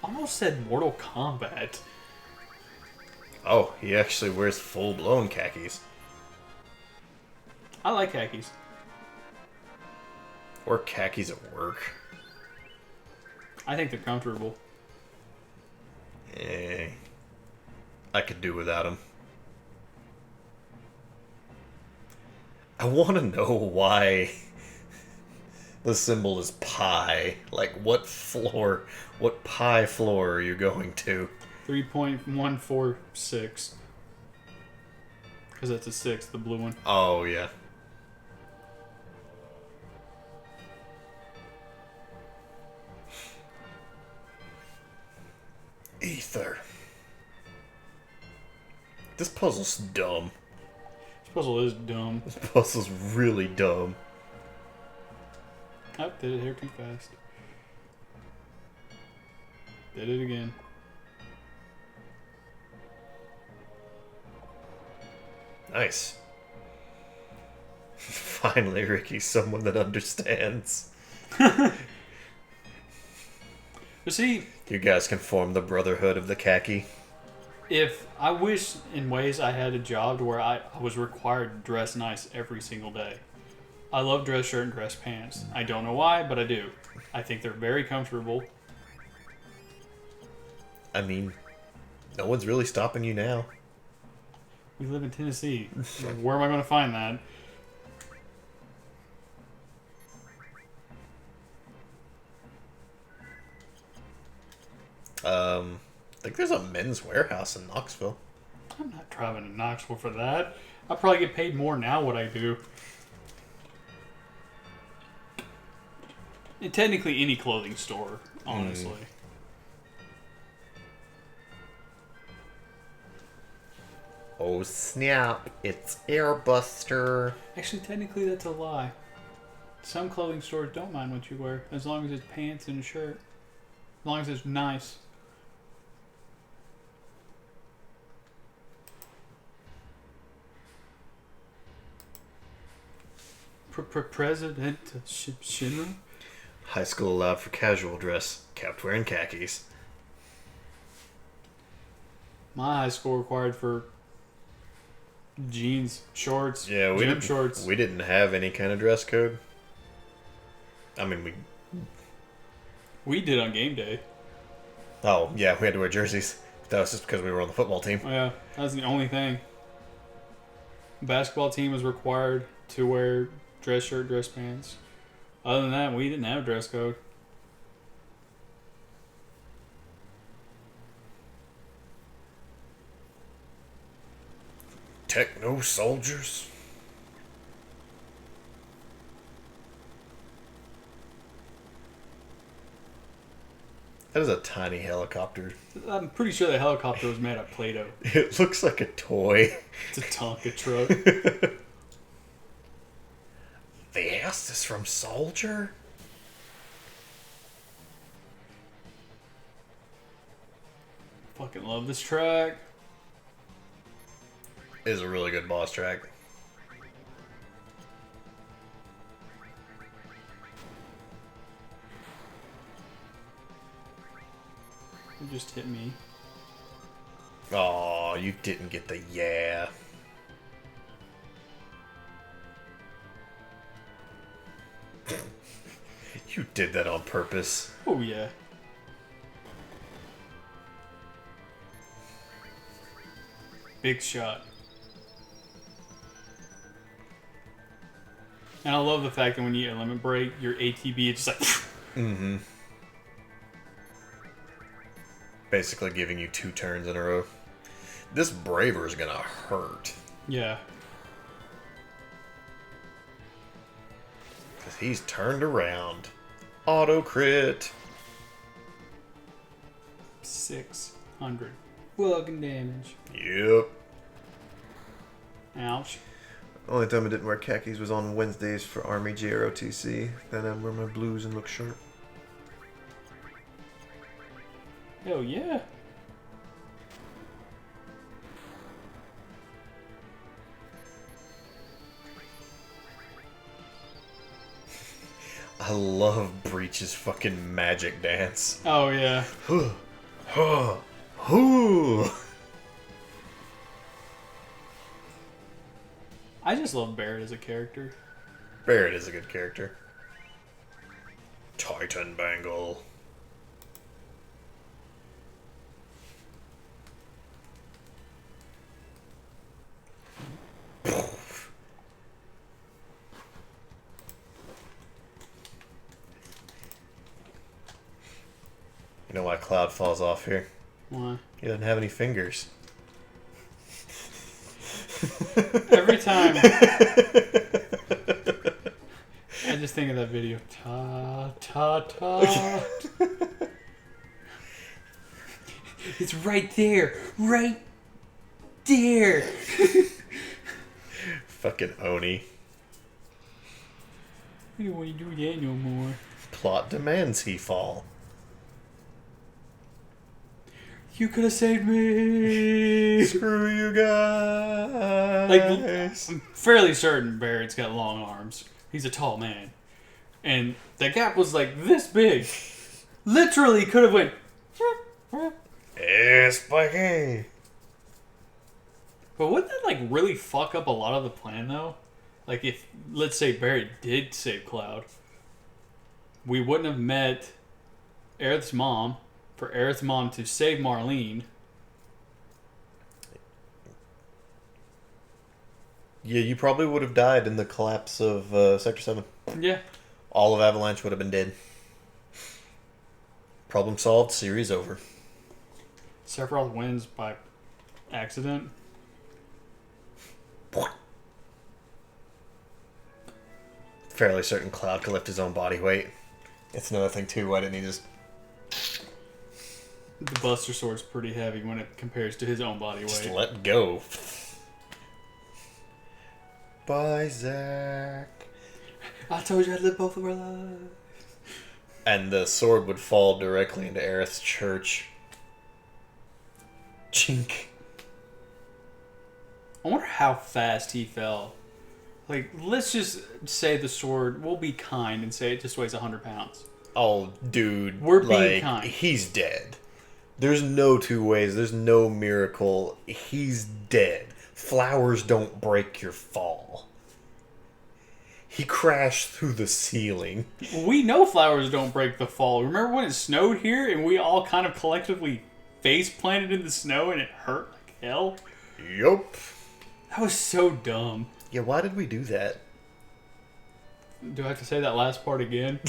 almost said Mortal Kombat. Oh, he actually wears full-blown khakis. I like khakis. Or khakis at work. I think they're comfortable. I could do without them. I want to know why the symbol is pi. Like, what pi floor are you going to? 3.146. Because that's a 6, the blue one. Oh, yeah. Ether. This puzzle's dumb. This puzzle is dumb. This puzzle's really dumb. Oh, did it here too fast. Did it again. Nice. Finally, Ricky's someone that understands. But see, You guys can form the Brotherhood of the Khaki. if I wish in ways I had a job to where I was required to dress nice every single day. I love dress shirt and dress pants. I don't know why, but I do. I think they're very comfortable. I mean, no one's really stopping you now. We live in Tennessee. Where am I going to find that? I think there's a men's warehouse in Knoxville. I'm not driving to Knoxville for that. I probably get paid more now what I do. And technically any clothing store, honestly. Oh snap, it's Airbuster. Actually, technically that's a lie. Some clothing stores don't mind what you wear, as long as it's pants and a shirt. As long as it's nice. President Shinra? High school allowed for casual dress, kept wearing khakis. My high school required for jeans, shorts, gym shorts. We didn't have any kind of dress code. I mean, We did on game day. Oh, yeah, we had to wear jerseys. That was just because we were on the football team. Oh, yeah, that was the only thing. Basketball team was required to wear dress shirt, dress pants. Other than that, we didn't have a dress code. Techno soldiers. That is a tiny helicopter. I'm pretty sure the helicopter was made of Play-Doh. It looks like a toy. It's a Tonka truck. They asked this from Soldier? Fucking love this track. It is a really good boss track. It just hit me. Aw, you didn't get the yeah. You did that on purpose. Oh, yeah. Big shot. And I love the fact that when you get a limit break, your ATB is just like... Mm-hmm. Basically giving you 2 turns in a row. This Braver is gonna hurt. Yeah. Because he's turned around. Auto crit. 600. fucking damage. Yep. Ouch. Only time I didn't wear khakis was on Wednesdays for Army JROTC. Then I'd wear my blues and look sharp. Hell yeah. I love Breach's fucking magic dance. Oh yeah. I just love Barrett as a character. Barrett is a good character. Titan Bangle. You know why Cloud falls off here? Why? He doesn't have any fingers. Every time I just think of that video. Ta ta ta. It's right there. Right there. Fucking Oni. We don't want to do that no more. Plot demands he fall. You could have saved me. Screw you guys. Like, I'm fairly certain Barrett's got long arms. He's a tall man. And the gap was like this big. Literally could have went. Yeah, Spiky. But wouldn't that like really fuck up a lot of the plan though? Like if, let's say Barrett did save Cloud. We wouldn't have met Aerith's mom for Aerith's mom to save Marlene. Yeah, you probably would have died in the collapse of Sector 7. Yeah. All of Avalanche would have been dead. Problem solved, series over. Sephiroth wins by accident. Fairly certain Cloud could lift his own body weight. It's another thing too, why didn't he just... The Buster Sword's pretty heavy when it compares to his own body weight. Just let go. Bye, Zach. I told you I'd live both of our lives. And the sword would fall directly into Aerith's church. Chink. I wonder how fast he fell. Like, let's just say the sword, we'll be kind and say it just weighs 100 pounds. Oh, dude. We're being like, kind. He's dead. There's no two ways. There's no miracle. He's dead. Flowers don't break your fall. He crashed through the ceiling. We know flowers don't break the fall. Remember when it snowed here and we all kind of collectively face planted in the snow and it hurt like hell? Yup. That was so dumb. Yeah, why did we do that? Do I have to say that last part again?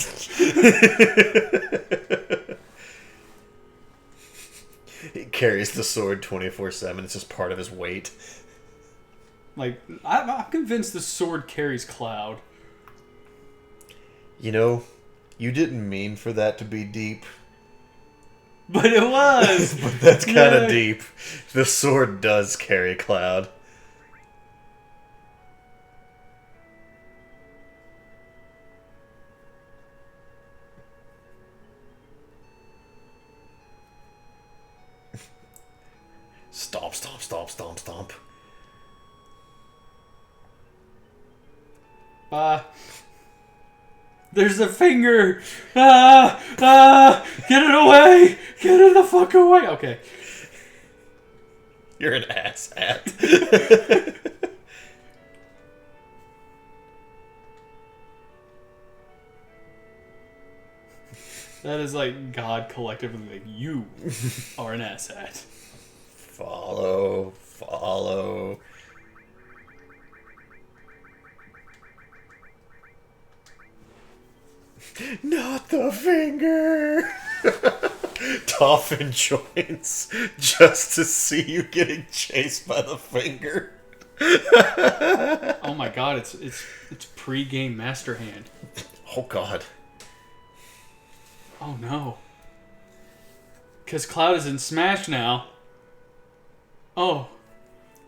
He carries the sword 24/7. It's just part of his weight. Like, I'm convinced the sword carries Cloud. You know, you didn't mean for that to be deep. But it was! But that's kind of Yeah. deep. The sword does carry Cloud. Stomp, stomp, stomp, stomp, stomp. There's a finger! Ah! Ah! Get it away! Get it the fuck away! Okay. You're an ass hat. That is like God collectively like, you are an asshat. Follow, follow. Not the finger. Toffin joins just to see you getting chased by the finger. Oh my god, it's pre-game Master Hand. Oh god. Oh no. Because Cloud is in Smash now. Oh.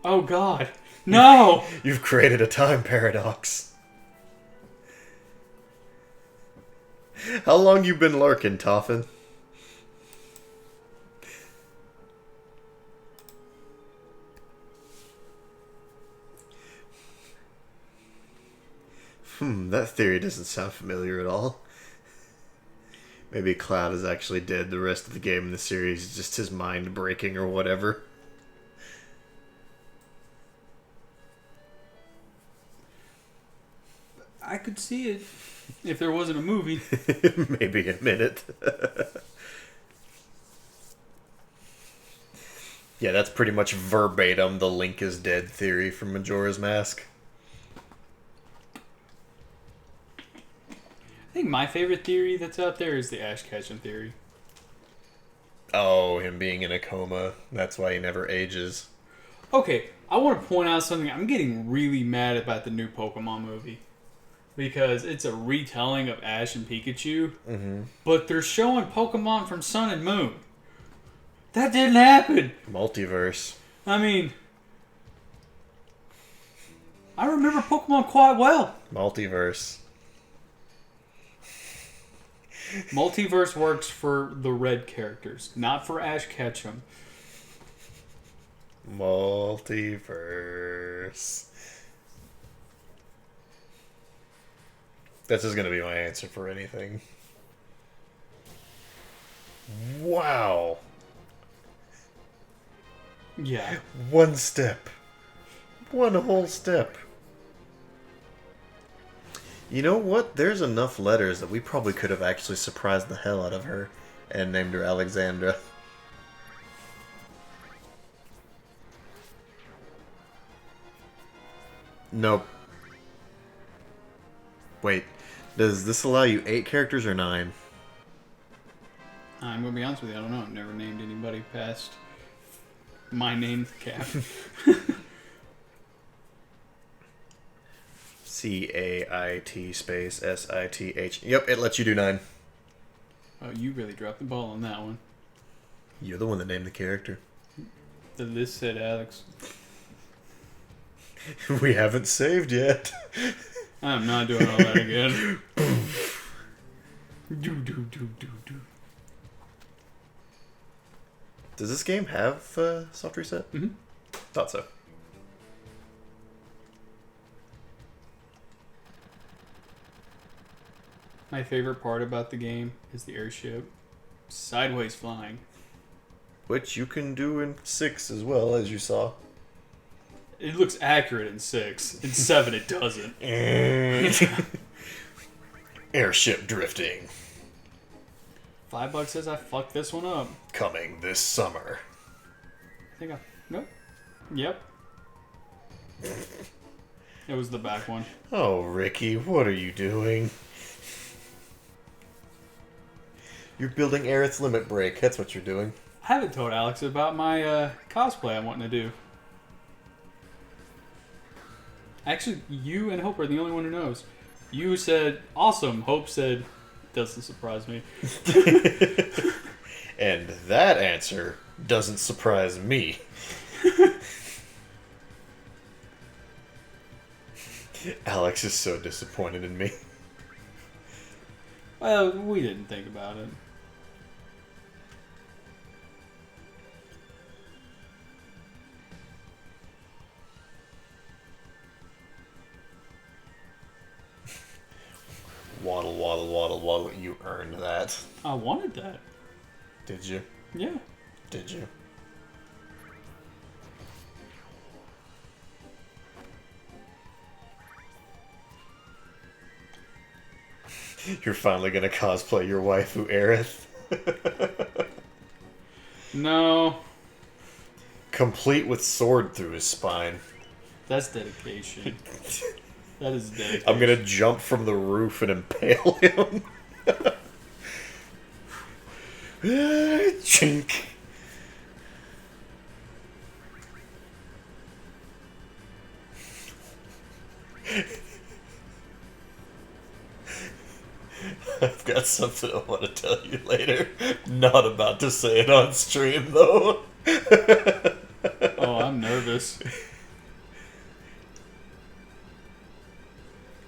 Oh, God. No! You've created a time paradox. How long you been lurking, Toffin? That theory doesn't sound familiar at all. Maybe Cloud is actually dead. The rest of the game in the series is just his mind breaking or whatever. I could see it if there wasn't a movie. Maybe a minute. Yeah, that's pretty much verbatim the Link is dead theory from Majora's Mask. I think my favorite theory that's out there is the Ash Ketchum theory. Oh, him being in a coma. That's why he never ages. Okay, I want to point out something. I'm getting really mad about the new Pokemon movie. Because it's a retelling of Ash and Pikachu. Mm-hmm. But they're showing Pokemon from Sun and Moon. That didn't happen. Multiverse. I mean, I remember Pokemon quite well. Multiverse. Multiverse works for the red characters, not for Ash Ketchum. Multiverse. That's just going to be my answer for anything. Wow. Yeah. One step. One whole step. You know what? There's enough letters that we probably could have actually surprised the hell out of her and named her Alexandra. Nope. Wait. Does this allow you 8 characters or 9? I'm going to be honest with you. I don't know. I've never named anybody past my name cap. CAIT space SITH. Yep, it lets you do 9. Oh, you really dropped the ball on that one. You're the one that named the character. This said Alex. We haven't saved yet. I'm not doing all that again. do. Does this game have soft reset? Mm-hmm. Thought so. My favorite part about the game is the airship. Sideways flying. Which you can do in 6 as well, as you saw. It looks accurate in 6. In 7 it doesn't. Airship drifting. $5 says I fucked this one up. Coming this summer. I think I... Nope. Yep. It was the back one. Oh, Ricky, what are you doing? You're building Aerith's Limit Break. That's what you're doing. I haven't told Alex about my cosplay I'm wanting to do. Actually, you and Hope are the only one who knows. You said, awesome. Hope said, doesn't surprise me. And that answer doesn't surprise me. Alex is so disappointed in me. Well, we didn't think about it. Waddle, waddle, waddle, waddle. You earned that. I wanted that. Did you? Yeah. Did you? You're finally gonna cosplay your waifu Aerith? No. Complete with sword through his spine. That's dedication. That is dedication. I'm gonna jump from the roof and impale him. Chink. I've got something I want to tell you later. Not about to say it on stream, though. Oh, nervous.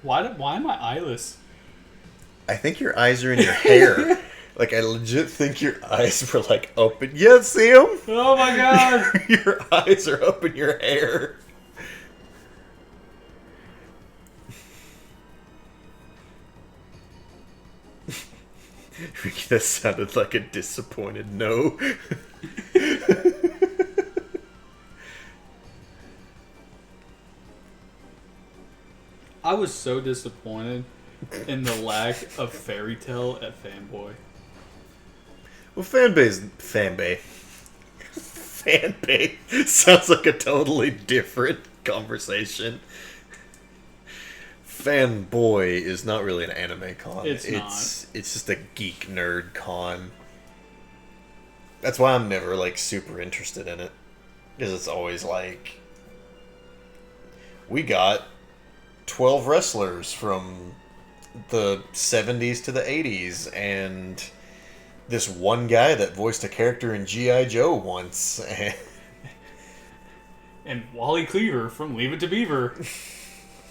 Why am I eyeless? I think your eyes are in your hair. Like, I legit think your eyes were, like, open. Yeah, see them? Oh my god! Your eyes are up in your hair. That sounded like a disappointed no. I was so disappointed in the lack of fairy tale at Fanboy. Well, fanbase sounds like a totally different conversation. Fanboy is not really an anime con. It's not. It's just a geek nerd con. That's why I'm never like super interested in it, because it's always like, we got 12 wrestlers from the 70s to the 80s, and this one guy that voiced a character in G.I. Joe once. And Wally Cleaver from Leave It to Beaver.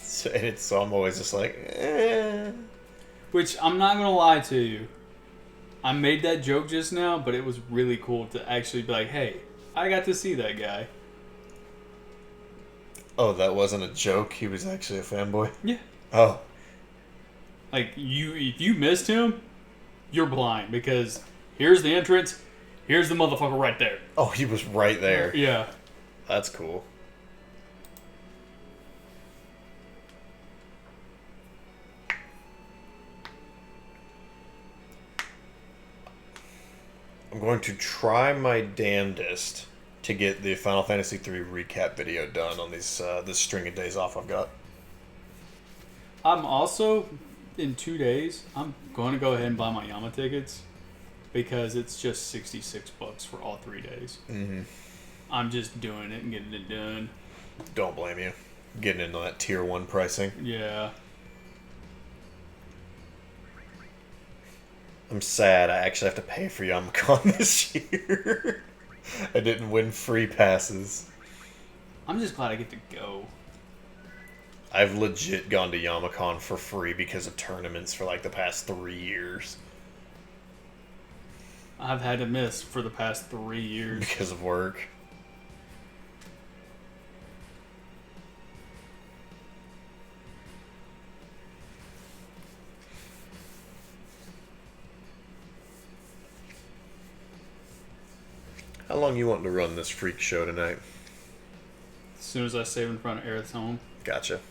So I'm always just like, eh. Which, I'm not going to lie to you. I made that joke just now, but it was really cool to actually be like, hey, I got to see that guy. Oh, that wasn't a joke? He was actually a fanboy? Yeah. Oh. Like, if you missed him, you're blind, because here's the entrance, here's the motherfucker right there. Oh, he was right there. Yeah. That's cool. I'm going to try my damnedest to get the Final Fantasy III recap video done on this string of days off I've got. I'm also, in 2 days, I'm going to go ahead and buy my Yama tickets, because it's just $66 for all 3 days. Mm-hmm. I'm just doing it and getting it done. Don't blame you. Getting into that tier 1 pricing. Yeah. I'm sad I actually have to pay for YamaCon this year. I didn't win free passes. I'm just glad I get to go. I've legit gone to YamaCon for free because of tournaments for like the past 3 years. I've had to miss for the past 3 years. Because of work. How long you wanting to run this freak show tonight? As soon as I save in front of Aerith's home. Gotcha.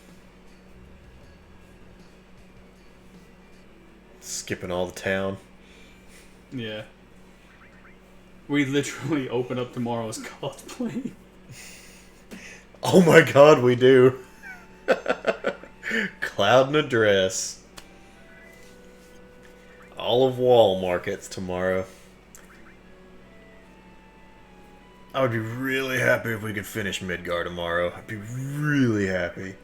Skipping all the town. Yeah. We literally open up tomorrow's cosplay. Oh my god, we do. Cloud in a dress. All of Wall markets tomorrow. I would be really happy if we could finish Midgar tomorrow. I'd be really happy.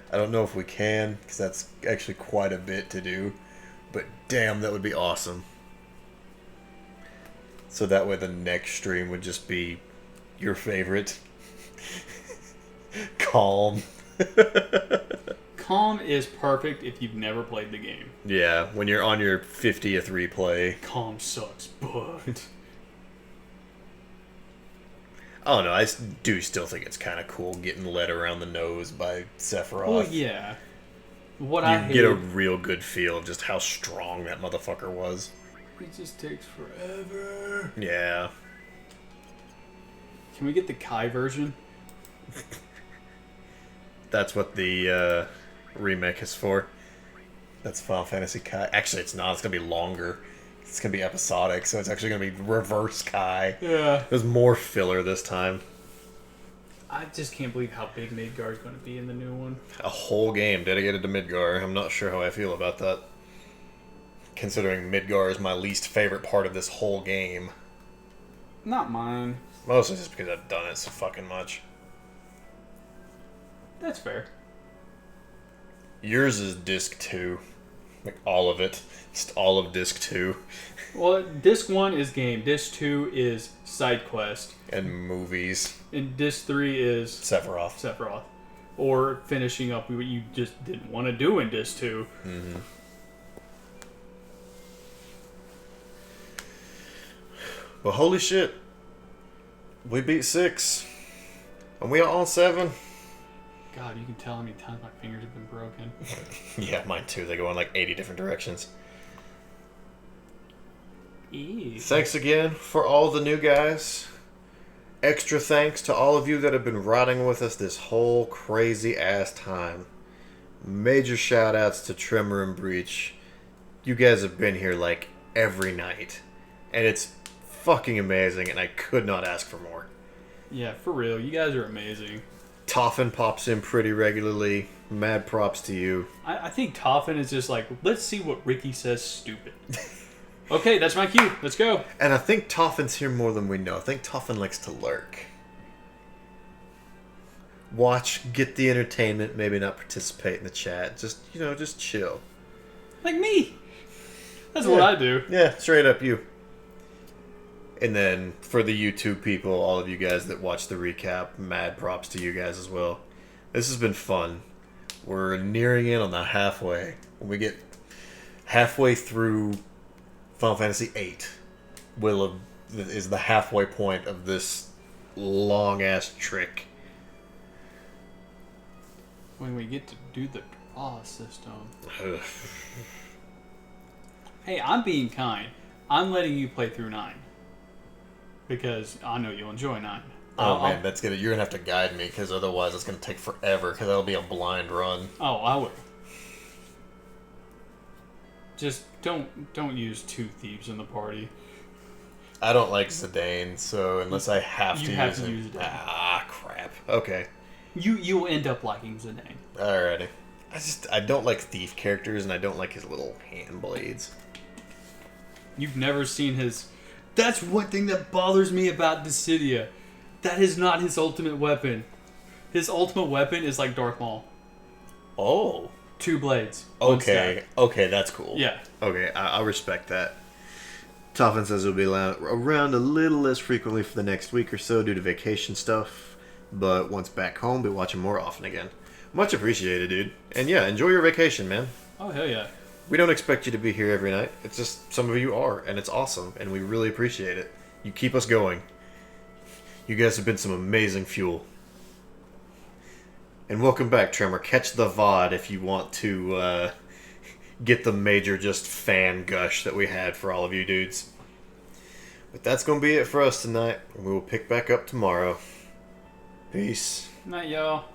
I don't know if we can, because that's actually quite a bit to do. But damn, that would be awesome. So that way the next stream would just be your favorite. Calm. Calm is perfect if you've never played the game. Yeah, when you're on your 50th replay. Calm sucks, but... I don't know, I do still think it's kind of cool getting led around the nose by Sephiroth. Well, yeah. What You I hate... get a real good feel of just how strong that motherfucker was. It just takes forever. Yeah. Can we get the Kai version? That's what the remake is for. That's Final Fantasy Kai. Actually, it's not. It's going to be longer. It's going to be episodic, so it's actually going to be reverse Kai. Yeah. There's more filler this time. I just can't believe how big Midgar is going to be in the new one. A whole game dedicated to Midgar. I'm not sure how I feel about that. Considering Midgar is my least favorite part of this whole game. Not mine. Mostly just because I've done it so fucking much. That's fair. Yours is disc 2. Like all of it. Just all of Disc 2. Well, Disc 1 is game. Disc 2 is side quest. And movies. And Disc 3 is Sephiroth. Or finishing up what you just didn't want to do in Disc 2. Mm-hmm. Well, holy shit. We beat 6. And we are on 7. God, you can tell how many times my fingers have been broken. Yeah, mine too. They go in like 80 different directions. Ew. Thanks again for all the new guys. Extra thanks to all of you that have been riding with us this whole crazy ass time. Major shout outs to Tremor and Breach. You guys have been here like every night. And it's fucking amazing, and I could not ask for more. Yeah, for real. You guys are amazing. Toffin pops in pretty regularly. Mad props to you. I think Toffin is just like, let's see what Ricky says stupid. Okay, that's my cue. Let's go. And I think Toffin's here more than we know. I think Toffin likes to lurk. Watch, get the entertainment, maybe not participate in the chat. Just, just chill. Like me. That's what I do. Yeah, straight up you. And then for the YouTube people, all of you guys that watch the recap, mad props to you guys as well. This has been fun. We're nearing in on the halfway. When we get halfway through Final Fantasy VIII, is the halfway point of this long-ass trick. When we get to do the draw system. Hey, I'm being kind. I'm letting you play through 9. Because I know you'll enjoy 9. Man, that's gonna. You're gonna have to guide me, because otherwise it's gonna take forever. Because that'll be a blind run. Oh, I will. Just don't use 2 thieves in the party. I don't like Zidane, so unless I have to use it. Zidane. Ah, crap. Okay. You'll end up liking Zidane. Alrighty. I don't like thief characters, and I don't like his little hand blades. You've never seen his. That's one thing that bothers me about Dissidia. That is not his ultimate weapon. His ultimate weapon is like Darth Maul. Oh. 2 blades. Okay. Okay, that's cool. Yeah. Okay, I respect that. Toffin says he'll be around a little less frequently for the next week or so due to vacation stuff. But once back home, be watching more often again. Much appreciated, dude. And yeah, enjoy your vacation, man. Oh, hell yeah. We don't expect you to be here every night. It's just some of you are, and it's awesome, and we really appreciate it. You keep us going. You guys have been some amazing fuel. And welcome back, Tremor. Catch the VOD if you want to get the major just fan gush that we had for all of you dudes. But that's going to be it for us tonight, and we will pick back up tomorrow. Peace. Night, y'all.